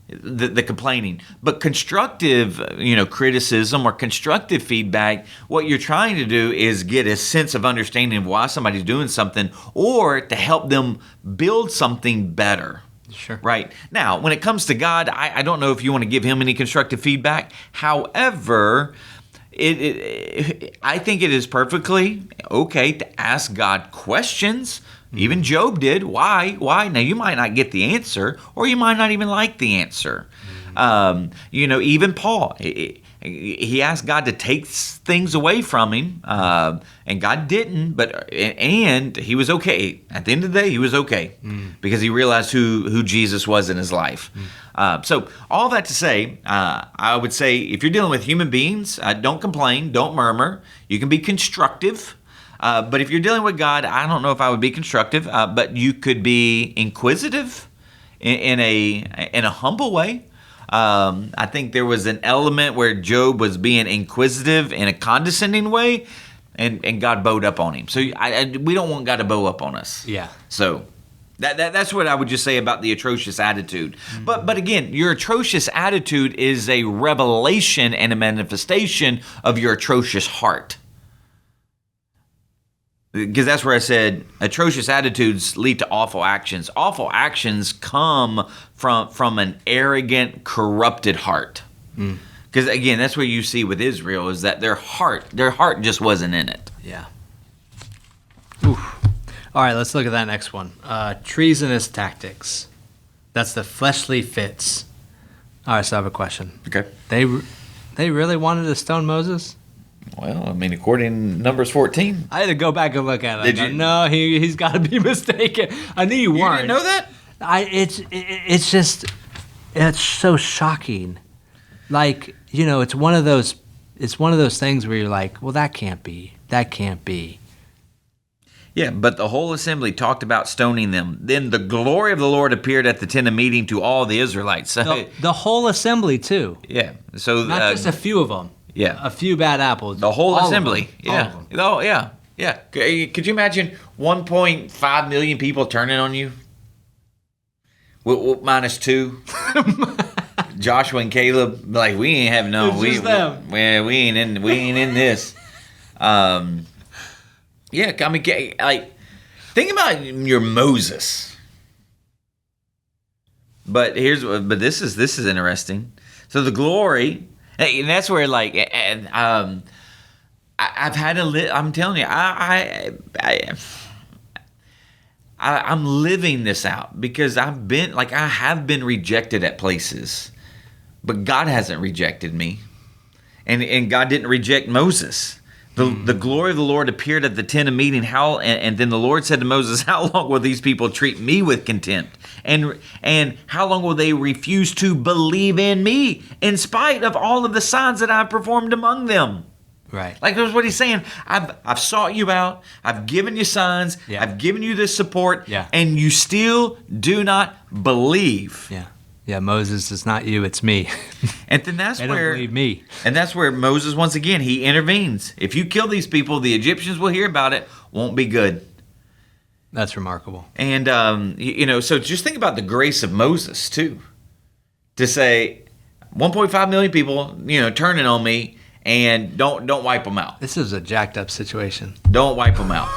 the complaining. But constructive, criticism or constructive feedback, what you're trying to do is get a sense of understanding of why somebody's doing something, or to help them build something better. Sure. Right. Now, when it comes to God, I don't know if you want to give him any constructive feedback. However, I think it is perfectly okay to ask God questions. Even Job did. Why? Now, you might not get the answer, or you might not even like the answer. Even Paul, he asked God to take things away from him, and God didn't. And he was okay. At the end of the day, he was okay because he realized who Jesus was in his life. So all that to say, I would say if you're dealing with human beings, don't complain, don't murmur. You can be constructive. But if you're dealing with God, I don't know if I would be constructive, but you could be inquisitive in a humble way. I think there was an element where Job was being inquisitive in a condescending way, and God bowed up on him. So we don't want God to bow up on us. Yeah. So that's what I would just say about the atrocious attitude. Mm-hmm. But again, your atrocious attitude is a revelation and a manifestation of your atrocious heart. Because that's where I said atrocious attitudes lead to awful actions. Awful actions come from an arrogant, corrupted heart. Because again, that's what you see with Israel, is that their heart just wasn't in it. Yeah. Oof. All right, let's look at that next one. Treasonous tactics. That's the fleshly fits. All right, so I have a question. Okay. They really wanted to stone Moses? Well, I mean, according to Numbers 14. I had to go back and look at it. Did you? No, he's got to be mistaken. I knew you weren't. You didn't know that? It's just, it's so shocking. Like, it's one of those things where you're like, well, that can't be. Yeah, but the whole assembly talked about stoning them. Then the glory of the Lord appeared at the tent of meeting to all the Israelites. So, the whole assembly, too. Yeah. So not just a few of them. Yeah. A few bad apples. The whole assembly. Yeah. Oh, yeah. Yeah. Could you imagine 1.5 million people turning on you? Minus 2. Joshua and Caleb, like, we ain't having no. We ain't in this. Yeah, I mean, like, think about your Moses. But this is interesting. So the glory. And that's where, like, I've had I'm telling you, I'm living this out because I have been rejected at places, but God hasn't rejected me. And God didn't reject Moses. The glory of the Lord appeared at the tent of meeting. And then the Lord said to Moses, how long will these people treat me with contempt? And how long will they refuse to believe in me in spite of all of the signs that I've performed among them? Right. Like that's what he's saying. I've sought you out. I've given you signs. Yeah. I've given you this support. Yeah. And you still do not believe. Yeah. Yeah, Moses, it's not you, it's me. And then that's They where don't believe me. And that's where Moses, once again, he intervenes. If you kill these people, the Egyptians will hear about it. Won't be good. That's remarkable. And so just think about the grace of Moses too. To say 1.5 million people, turning on me, and don't wipe them out. This is a jacked up situation. Don't wipe them out.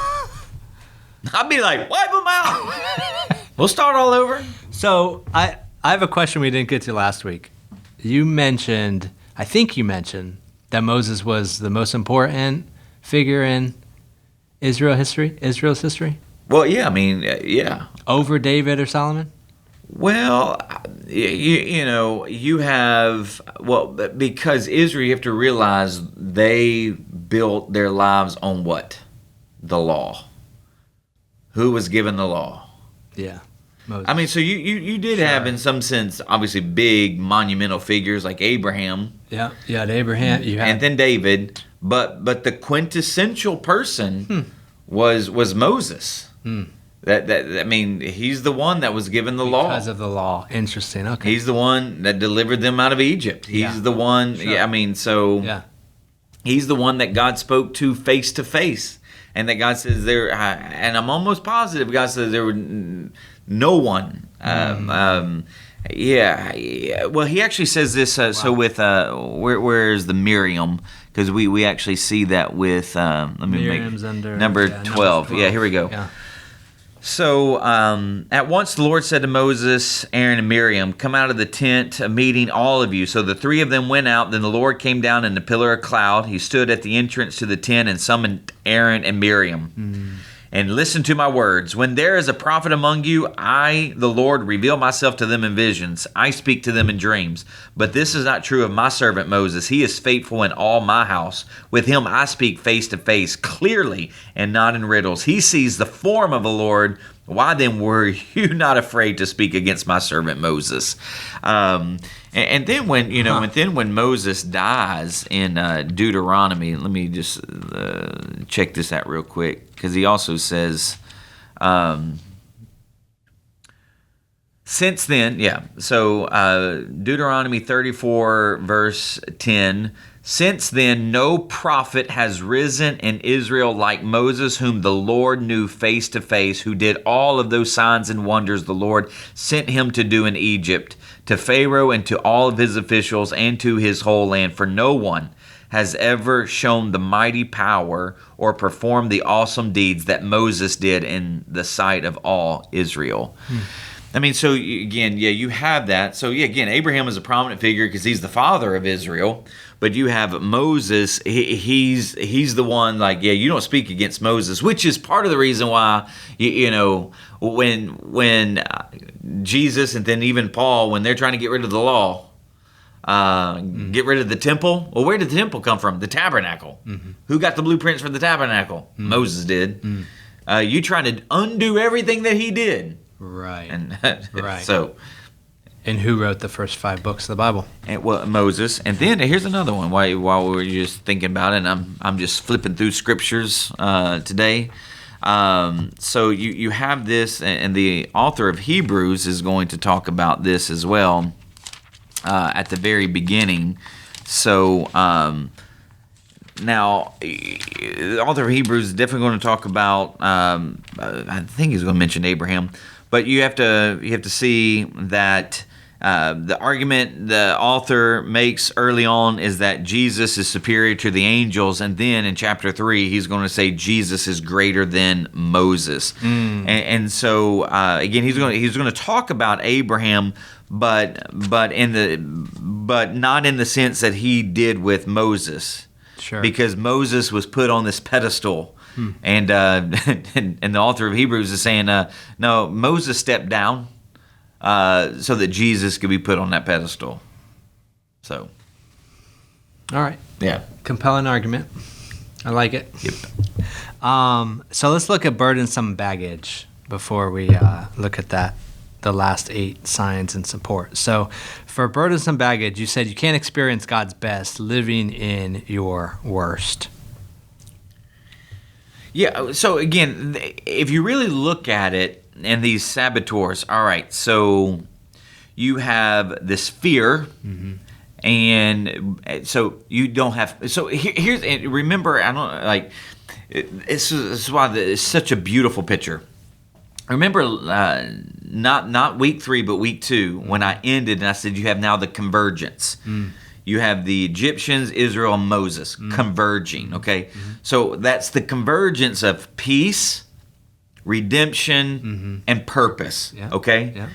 I'd be like, wipe them out. We'll start all over. So I have a question we didn't get to last week. I think you mentioned that Moses was the most important figure in Israel's history? Well, yeah, yeah. Over David or Solomon? Well, you have, because Israel, you have to realize they built their lives on what? The law. Who was given the law? Yeah. Moses. So you did have, in some sense, obviously big monumental figures like Abraham. Yeah, you had Abraham. And then David. But the quintessential person was Moses. He's the one that was given the law. Because of the law. Interesting. Okay. He's the one that delivered them out of Egypt. He's the one. Sure. Yeah. He's the one that God spoke to face, and that God says there. And I'm almost positive God says there were no one. Yeah. Well, he actually says this. Wow. So with where's the Miriam? Because we actually see that with Miriam's under number 12. Yeah, here we go. Yeah. So at once the Lord said to Moses, Aaron, and Miriam, come out of the tent of meeting, all of you. So the three of them went out. Then the Lord came down in a pillar of cloud. He stood at the entrance to the tent and summoned Aaron and Miriam. And listen to my words. When there is a prophet among you, I, the Lord, reveal myself to them in visions. I speak to them in dreams. But this is not true of my servant Moses. He is faithful in all my house. With him I speak face to face, clearly, and not in riddles. He sees the form of the Lord. Why then were you not afraid to speak against my servant Moses? And then when Moses dies in Deuteronomy, let me just check this out real quick, because he also says, since then, Deuteronomy 34 verse 10. Since then, no prophet has risen in Israel like Moses, whom the Lord knew face to face, who did all of those signs and wonders the Lord sent him to do in Egypt, to Pharaoh and to all of his officials and to his whole land. For no one has ever shown the mighty power or performed the awesome deeds that Moses did in the sight of all Israel. So again, you have that. So again, Abraham is a prominent figure because he's the father of Israel. But you have Moses. He's the one. You don't speak against Moses, which is part of the reason why when Jesus and then even Paul, when they're trying to get rid of the law, get rid of the temple. Well, where did the temple come from? The tabernacle. Who got the blueprints for the tabernacle? Moses did. You trying to undo everything that he did. Right. And right. So. And who wrote the first 5 books of the Bible? Moses. And then here's another one. While we were just thinking about it, and I'm just flipping through scriptures today. So you have this, and the author of Hebrews is going to talk about this as well at the very beginning. So now, the author of Hebrews is definitely going to talk about. I think he's going to mention Abraham, but you have to see that. The argument the author makes early on is that Jesus is superior to the angels, and then in chapter 3 he's going to say Jesus is greater than Moses. And so again he's going to talk about Abraham, but not in the sense that he did with Moses. Sure. Because Moses was put on this pedestal. And and the author of Hebrews is saying, no, Moses stepped down so that Jesus could be put on that pedestal. So. All right. Yeah. Compelling argument. I like it. Yep. So let's look at burdensome baggage before we look at the last 8 signs and support. So for burdensome baggage, you said you can't experience God's best living in your worst. Yeah, so again, if you really look at it, and these saboteurs, all right, so you have this fear, and so you don't have, so here's, remember, I don't, like, this is why it's such a beautiful picture. Remember, not week 3, but week 2, when I ended, and I said you have now the convergence. You have the Egyptians, Israel, and Moses converging, okay? So that's the convergence of peace, redemption, and purpose, okay? Yeah.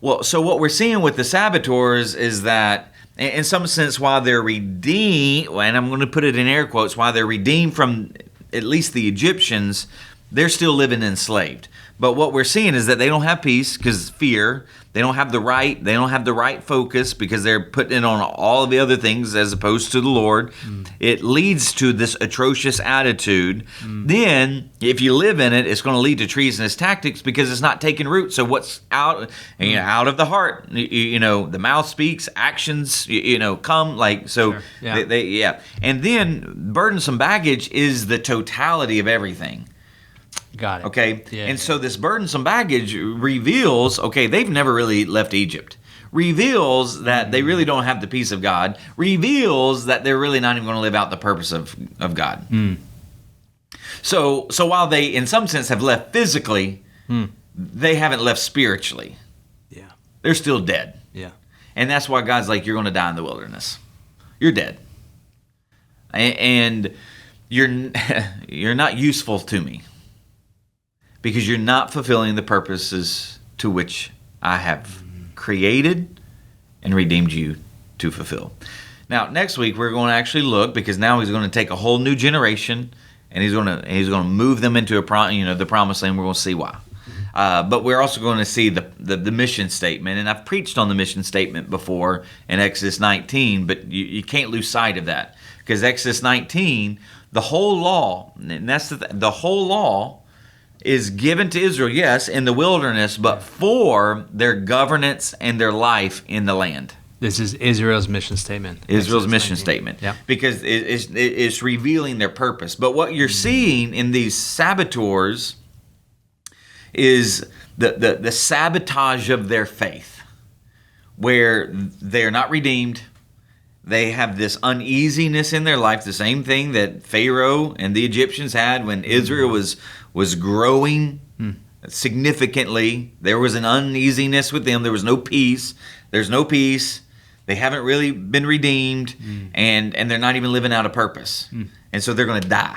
Well, so what we're seeing with the saboteurs is that, in some sense, while they're redeemed, and I'm going to put it in air quotes, while they're redeemed from at least the Egyptians, they're still living enslaved. But what we're seeing is that they don't have peace because fear. They don't have the right focus because they're putting it on all of the other things as opposed to the Lord. It leads to this atrocious attitude. Then, if you live in it, it's going to lead to treasonous tactics because it's not taking root. So what's out of the heart? The mouth speaks, actions, come. Like so, Sure. Yeah. They. And then burdensome baggage is the totality of everything. Got it. Okay, Yeah, so this burdensome baggage reveals, okay, they've never really left Egypt. Reveals that they really don't have the peace of God. Reveals that they're really not even going to live out the purpose of God. So while they, in some sense, have left physically, they haven't left spiritually. Yeah. They're still dead. Yeah. And that's why God's like, you're going to die in the wilderness. You're dead. And you're not useful to me. Because you're not fulfilling the purposes to which I have created and redeemed you to fulfill. Now, next week we're going to actually look, because now he's going to take a whole new generation and he's going to move them into the promised land. We're going to see why. But we're also going to see the mission statement, and I've preached on the mission statement before in Exodus 19, but you can't lose sight of that, because Exodus 19, the whole law, and that's the whole law, is given to Israel, yes, in the wilderness, but for their governance and their life in the land. This is Israel's mission statement. Israel's mission statement. Yeah. Because it's revealing their purpose. But what you're seeing in these saboteurs is the sabotage of their faith, where they're not redeemed. They have this uneasiness in their life, the same thing that Pharaoh and the Egyptians had when Israel was growing significantly. There was an uneasiness with them. There was no peace. There's no peace. They haven't really been redeemed, and they're not even living out a purpose. And so they're going to die.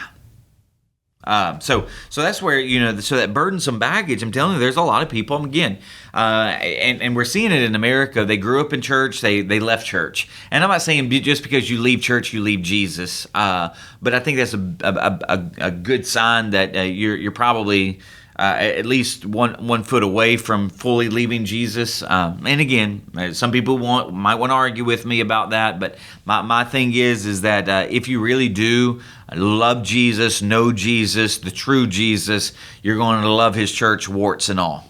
So that's where, so that burdensome baggage, I'm telling you, there's a lot of people, again, and we're seeing it in America. They grew up in church, they left church. And I'm not saying just because you leave church, you leave Jesus. But I think that's a good sign that you're probably at least one foot away from fully leaving Jesus. And again, some people might want to argue with me about that, but my thing is that if you really do love Jesus, know Jesus, the true Jesus, you're going to love his church, warts and all.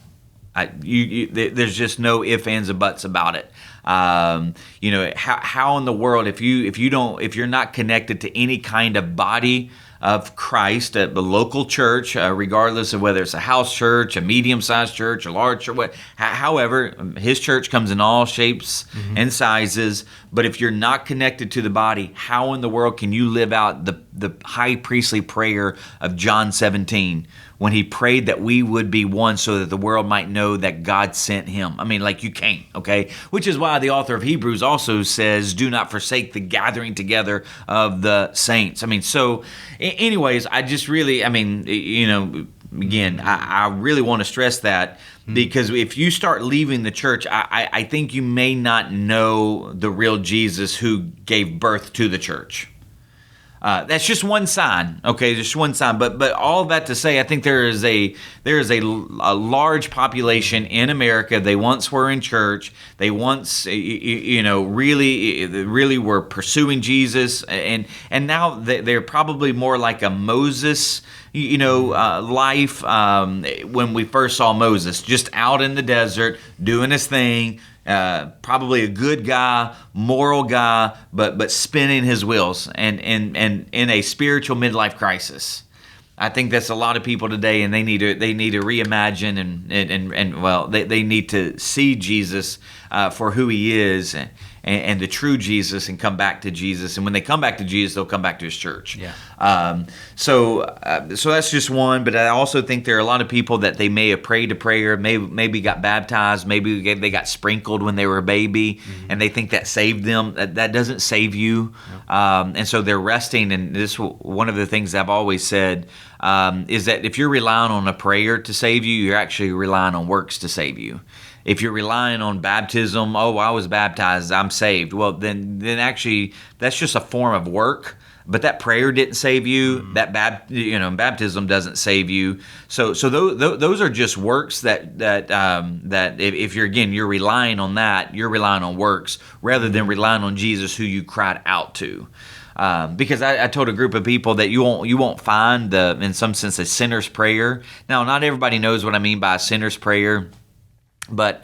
There's just no ifs, ands, and buts about it. How in the world, if you're not connected to any kind of body of Christ at the local church, regardless of whether it's a house church, a medium-sized church, a large church, however, his church comes in all shapes and sizes. But if you're not connected to the body, how in the world can you live out the high priestly prayer of John 17, when he prayed that we would be one so that the world might know that God sent him? I mean, you can't, okay? Which is why the author of Hebrews also says, do not forsake the gathering together of the saints. I mean, so anyways, I just really, again, I really want to stress that, because if you start leaving the church, I think you may not know the real Jesus who gave birth to the church. That's just one sign, okay? Just one sign. But all that to say, I think there is a large population in America. They once were in church. They once, really were pursuing Jesus, and now they're probably more like a Moses, life when we first saw Moses, just out in the desert doing his thing. Probably a good guy, moral guy, but spinning his wheels and in a spiritual midlife crisis. I think that's a lot of people today, and they need to reimagine and they need to see Jesus for who he is and the true Jesus, and come back to Jesus. And when they come back to Jesus, they'll come back to his church. Yeah. So that's just one. But I also think there are a lot of people that they may have prayed a prayer, maybe got baptized, maybe they got sprinkled when they were a baby, and they think that saved them. That doesn't save you. Yeah. And so they're resting. And this one of the things I've always said is that if you're relying on a prayer to save you, you're actually relying on works to save you. If you're relying on baptism, I was baptized, I'm saved. Well, then actually that's just a form of work. But that prayer didn't save you. That baptism doesn't save you. So those are just works that if you're relying on that, you're relying on works rather than relying on Jesus, who you cried out to. Because I told a group of people that you won't find in some sense a sinner's prayer. Now, not everybody knows what I mean by a sinner's prayer. But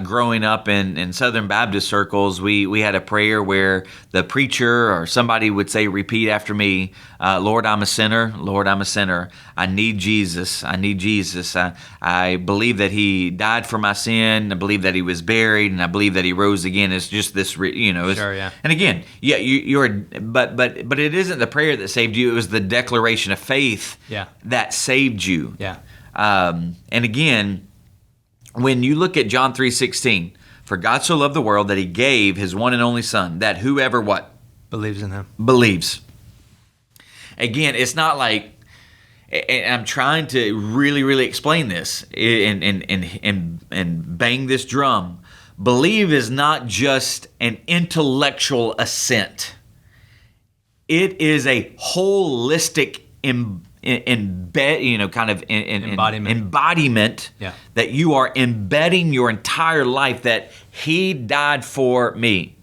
growing up in Southern Baptist circles, we had a prayer where the preacher or somebody would say, repeat after me, Lord, I'm a sinner. Lord, I'm a sinner. I need Jesus. I need Jesus. I believe that he died for my sin. I believe that he was buried, and I believe that he rose again. It's just this, Sure, yeah. And again, yeah, but it isn't the prayer that saved you. It was the declaration of faith that saved you. Yeah. And again, when you look at John 3:16, for God so loved the world that he gave his one and only son, that whoever what? Believes in him. Believes. Again, it's not like, and I'm trying to really, really explain this and bang this drum. Believe is not just an intellectual assent. It is a holistic embodiment that you are embedding your entire life, that he died for me.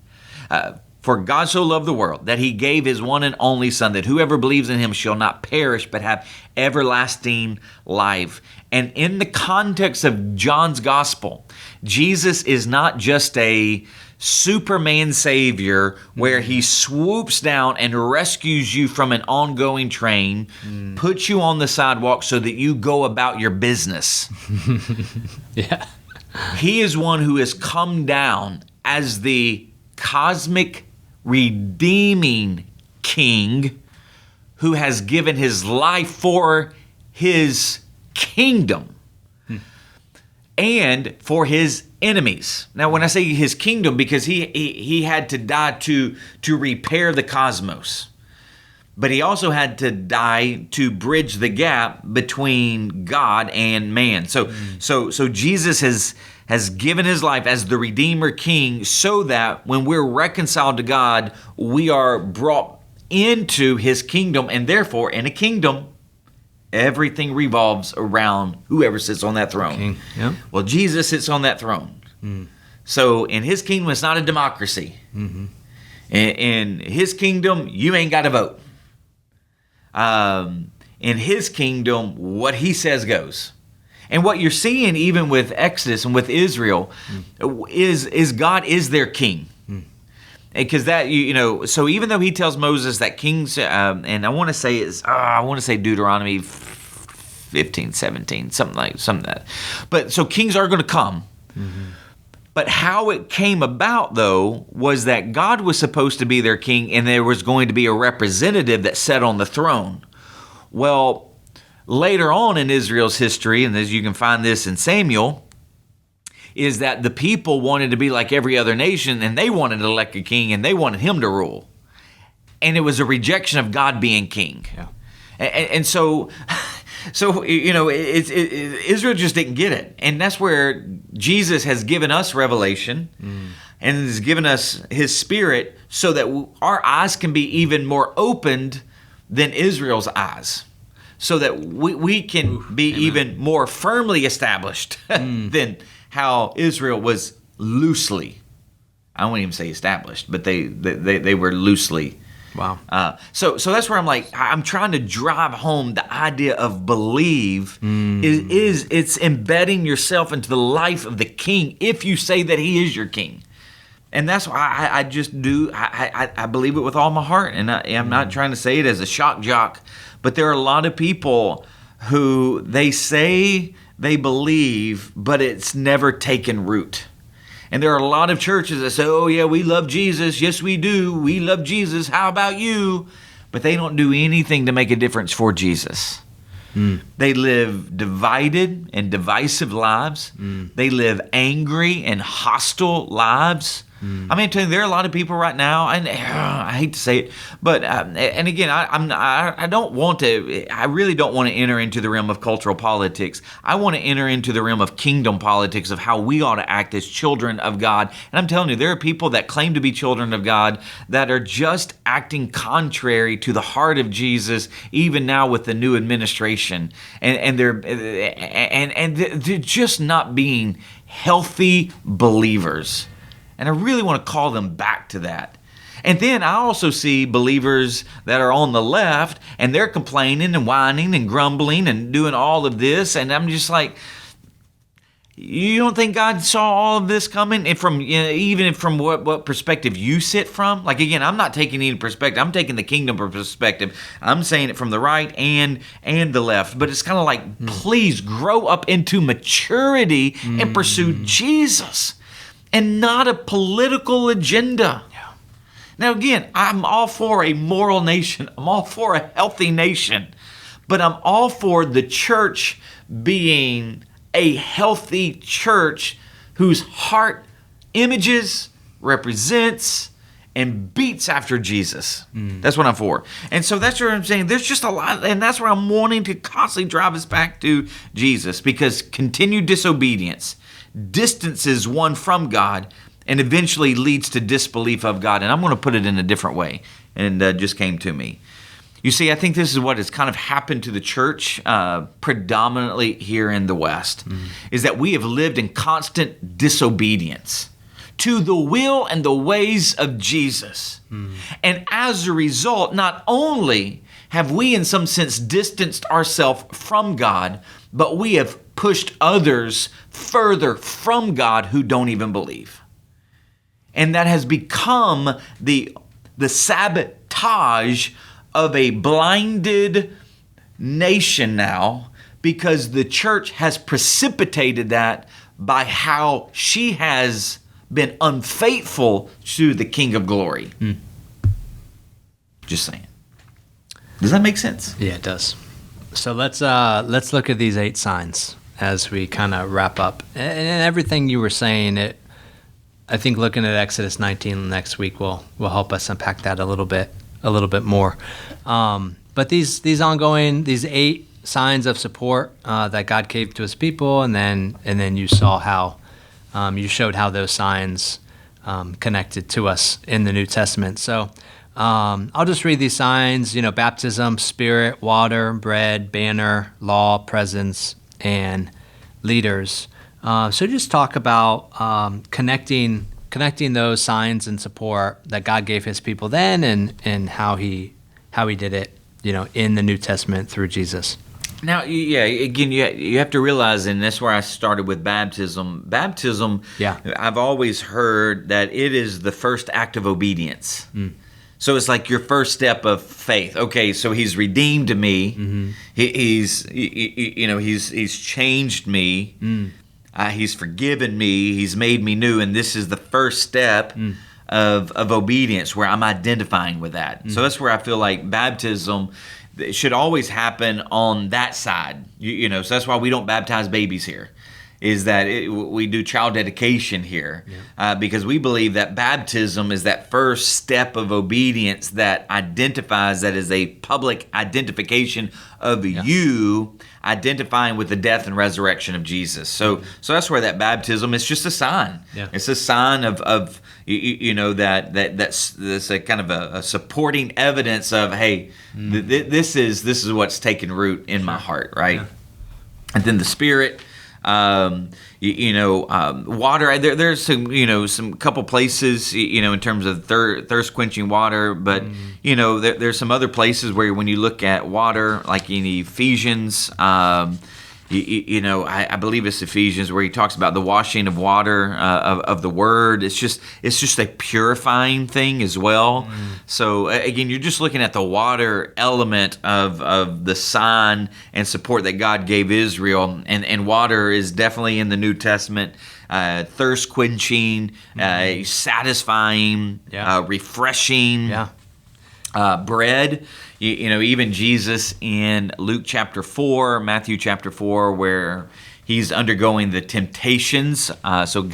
For God so loved the world that he gave his one and only son, that whoever believes in him shall not perish but have everlasting life. And in the context of John's gospel, Jesus is not just a Superman savior where he swoops down and rescues you from an ongoing train, puts you on the sidewalk so that you go about your business. Yeah. He is one who has come down as the cosmic redeeming king who has given his life for his kingdom and for his enemies. Now, when I say his kingdom, because he had to die to repair the cosmos, but he also had to die to bridge the gap between God and man. So Jesus has given his life as the Redeemer King, so that when we're reconciled to God, we are brought into his kingdom, and therefore in a kingdom, everything revolves around whoever sits on that throne. King. Yep. Well, Jesus sits on that throne. So in his kingdom, it's not a democracy. In his kingdom, you ain't got to vote. In his kingdom, what he says goes. And what you're seeing even with Exodus and with Israel is God is their king. Because that, so even though he tells Moses that kings, and I want to say Deuteronomy 15, 17, something like that. But so kings are going to come. But how it came about, though, was that God was supposed to be their king, and there was going to be a representative that sat on the throne. Well, later on in Israel's history, and as you can find this in Samuel, is that the people wanted to be like every other nation, and they wanted to elect a king, and they wanted him to rule. And it was a rejection of God being king. Yeah. And so Israel just didn't get it. And that's where Jesus has given us revelation and has given us his spirit so that our eyes can be even more opened than Israel's eyes, so that we can be even more firmly established than how Israel was loosely. I won't even say established, but they were loosely. Wow. So that's where I'm trying to drive home the idea of believe is it's embedding yourself into the life of the King if you say that He is your King. And that's why I just do. I believe it with all my heart, and I'm not trying to say it as a shock jock, but there are a lot of people who they say they believe, but it's never taken root. And there are a lot of churches that say, "Oh yeah, we love Jesus. Yes, we do. We love Jesus. How about you?" But they don't do anything to make a difference for Jesus. They live divided and divisive lives. They live angry and hostile lives. I mean, there are a lot of people right now, and I hate to say it, but and again, I don't want to. I really don't want to enter into the realm of cultural politics. I want to enter into the realm of kingdom politics of how we ought to act as children of God. And I'm telling you, there are people that claim to be children of God that are just acting contrary to the heart of Jesus, even now with the new administration, and they're just not being healthy believers. And I really want to call them back to that. And then I also see believers that are on the left, and they're complaining and whining and grumbling and doing all of this. And I'm just like, you don't think God saw all of this coming? And from even from what perspective you sit from? Like, again, I'm not taking any perspective. I'm taking the kingdom perspective. I'm saying it from the right and the left. But it's kind of like, please grow up into maturity and pursue Jesus, and not a political agenda. Yeah. Now, again, I'm all for a moral nation. I'm all for a healthy nation. But I'm all for the church being a healthy church whose heart images, represents, and beats after Jesus. That's what I'm for. And so that's what I'm saying. There's just a lot, and that's where I'm wanting to constantly drive us back to Jesus, because continued disobedience distances one from God and eventually leads to disbelief of God. And I'm going to put it in a different way, and just came to me. You see, I think this is what has kind of happened to the church, predominantly here in the West, is that we have lived in constant disobedience to the will and the ways of Jesus. And as a result, not only have we in some sense distanced ourselves from God, but we have pushed others further from God who don't even believe. And that has become the sabotage of a blinded nation now, because the church has precipitated that by how she has been unfaithful to the King of Glory. Just saying. Does that make sense? Yeah, it does. So let's look at these 8 signs as we kind of wrap up. And everything you were saying, I think looking at Exodus 19 next week will help us unpack that a little bit more. But these 8 signs of support that God gave to His people, and then you saw how you showed how those signs connected to us in the New Testament. So I'll just read these signs. Baptism, Spirit, water, bread, banner, law, presence, and leaders. So just talk about connecting those signs and support that God gave His people then, and how He did it, in the New Testament through Jesus. Now, yeah, again, you have to realize, and that's where I started with baptism. Baptism, yeah. I've always heard that it is the first act of obedience. So it's like your first step of faith. Okay, so He's redeemed me. He's changed me. He's forgiven me. He's made me new, and this is the first step of obedience, where I'm identifying with that. So that's where I feel like baptism should always happen on that side. So that's why we don't baptize babies here. is that we do child dedication here because we believe that baptism is that first step of obedience that identifies, that is a public identification of you identifying with the death and resurrection of Jesus. So that's where that baptism is just a sign. Yeah. It's a sign of that's a kind of a supporting evidence of, hey, this is what's taking root in my heart, right? Yeah. And then the Spirit. Water. There's some couple places, in terms of thirst quenching water, but there's some other places where when you look at water, like in Ephesians, I believe it's Ephesians where he talks about the washing of water of the word. It's just a purifying thing as well. So again, you're just looking at the water element of the sign and support that God gave Israel, and water is definitely in the New Testament. Thirst quenching, satisfying, refreshing. Bread. Even Jesus in Luke chapter 4, Matthew chapter 4, where he's undergoing the temptations. So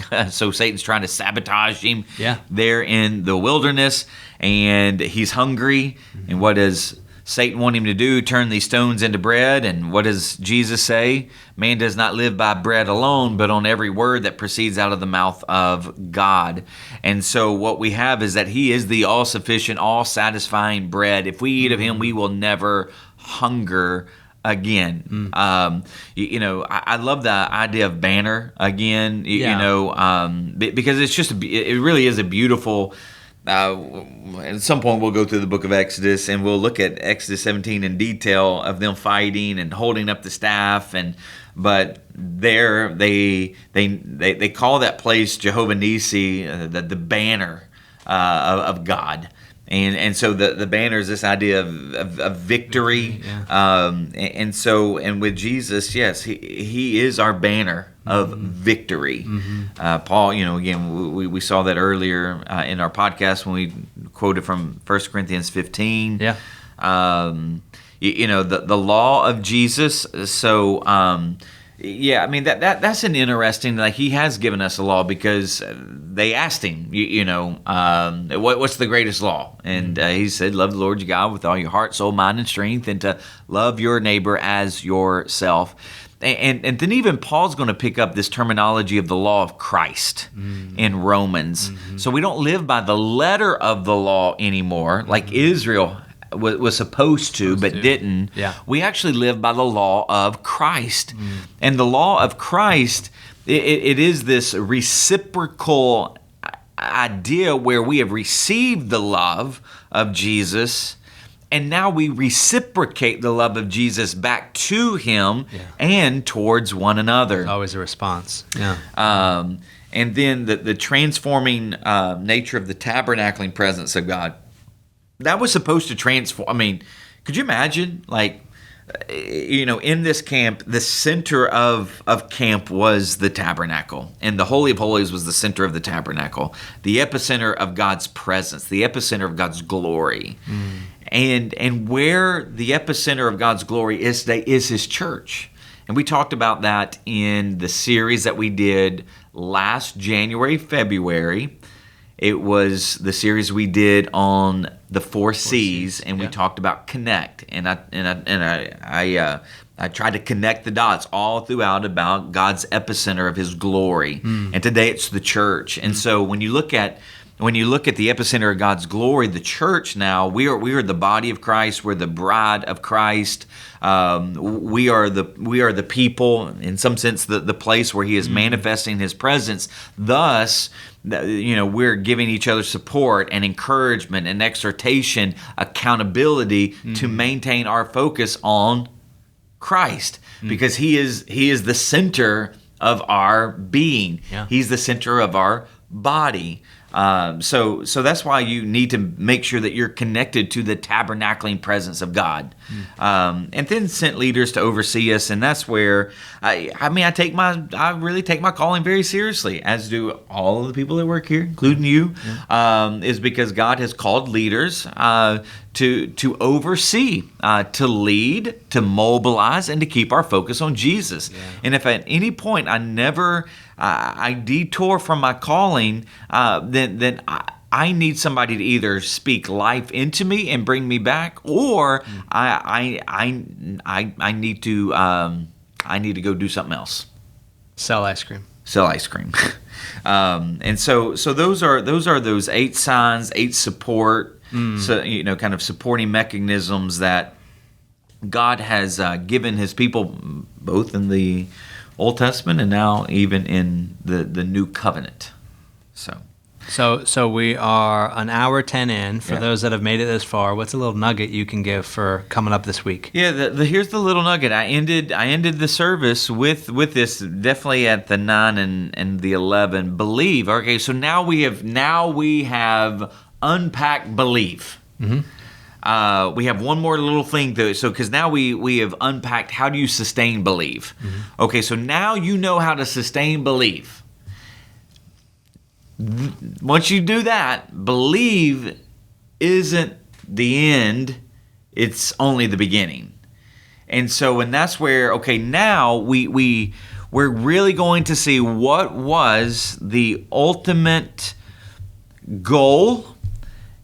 Satan's trying to sabotage him there in the wilderness, and he's hungry. And what does Satan want him to do? Turn these stones into bread. And what does Jesus say? Man does not live by bread alone, but on every word that proceeds out of the mouth of God. And so what we have is that he is the all-sufficient, all-satisfying bread. If we eat of him, we will never hunger again. I love the idea of banner again, because it really is a beautiful. At some point we'll go through the book of Exodus and we'll look at Exodus 17 in detail of them fighting and holding up the staff, but there they call that place Jehovah Nissi, the banner of God. And so the banner is this idea of victory. And with Jesus, yes, he is our banner of victory. Paul, again, we saw that earlier in our podcast when we quoted from 1 Corinthians 15. The law of Jesus. So that's an interesting, like, he has given us a law because they asked him, what's the greatest law? And he said, love the Lord your God with all your heart, soul, mind, and strength, and to love your neighbor as yourself. And then even Paul's going to pick up this terminology of the law of Christ in Romans. So we don't live by the letter of the law anymore, like Israel was supposed to, but didn't. We actually live by the law of Christ. And the law of Christ, it is this reciprocal idea where we have received the love of Jesus, and now we reciprocate the love of Jesus back to him and towards one another. There's always a response. And then the transforming nature of the tabernacling presence of God. That was supposed to transform. I mean, could you imagine, in this camp, the center of camp was the tabernacle, and the Holy of Holies was the center of the tabernacle, the epicenter of God's presence, the epicenter of God's glory. And where the epicenter of God's glory is today is his church. And we talked about that in the series that we did last January, February. It was the series we did on the four C's, and we talked about connect. And I tried to connect the dots all throughout about God's epicenter of his glory. And today it's the church. And so when you look at the epicenter of God's glory, the church now, we are the body of Christ. We're the bride of Christ. We are the people, in some sense, the place where he is manifesting his presence. Thus, we're giving each other support and encouragement and exhortation, accountability to maintain our focus on Christ, because he is the center of our being. He's the center of our body. So that's why you need to make sure that you're connected to the tabernacling presence of God, and then sent leaders to oversee us. And that's where I really take my calling very seriously, as do all of the people that work here, including you, is because God has called leaders to oversee, to lead, to mobilize, and to keep our focus on Jesus. Yeah. And if at any point I detour from my calling, then I need somebody to either speak life into me and bring me back, or I need to go do something else. Sell ice cream. And so those are those 8 signs, 8 support, so kind of supporting mechanisms that God has given His people, both in the Old Testament and now even in the New Covenant. So we are an hour 10 in. For those that have made it this far, what's a little nugget you can give for coming up this week? Yeah, here's the little nugget. I ended the service with this, definitely at the 9 and the 11. Believe. Okay, so now we have unpacked belief. Mm-hmm. We have one more little thing though. So because now we have unpacked how do you sustain belief. Mm-hmm. Okay, so now you know how to sustain belief. Once you do that, believe isn't the end, it's only the beginning. And that's where, okay, now we're really going to see what was the ultimate goal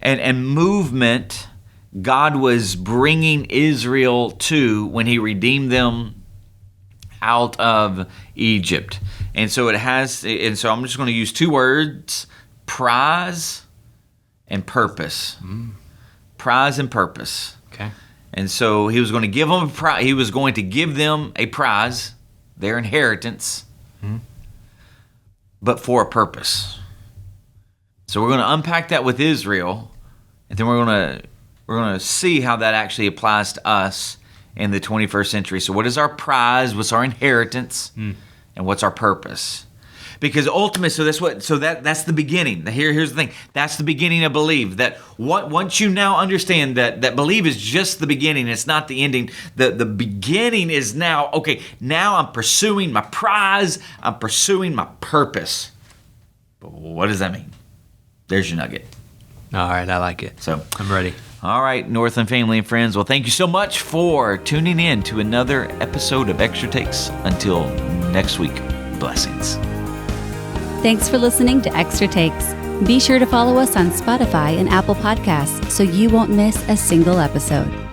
and movement God was bringing Israel to when He redeemed them out of Egypt. And so I'm just going to use 2 words, prize and purpose. Prize and purpose. Okay. And so He was going to give them a prize, their inheritance, but for a purpose. So we're going to unpack that with Israel, and then we're going to see how that actually applies to us in the 21st century. So what is our prize? What's our inheritance? And what's our purpose? Because ultimately, that's the beginning. Here's the thing. That's the beginning of believe. That once you now understand that believe is just the beginning, it's not the ending. The beginning is now, okay, now I'm pursuing my prize, I'm pursuing my purpose. But what does that mean? There's your nugget. All right, I like it. So I'm ready. All right, Northland family and friends. Well, thank you so much for tuning in to another episode of Extra Takes. Until next week, blessings. Thanks for listening to Extra Takes. Be sure to follow us on Spotify and Apple Podcasts so you won't miss a single episode.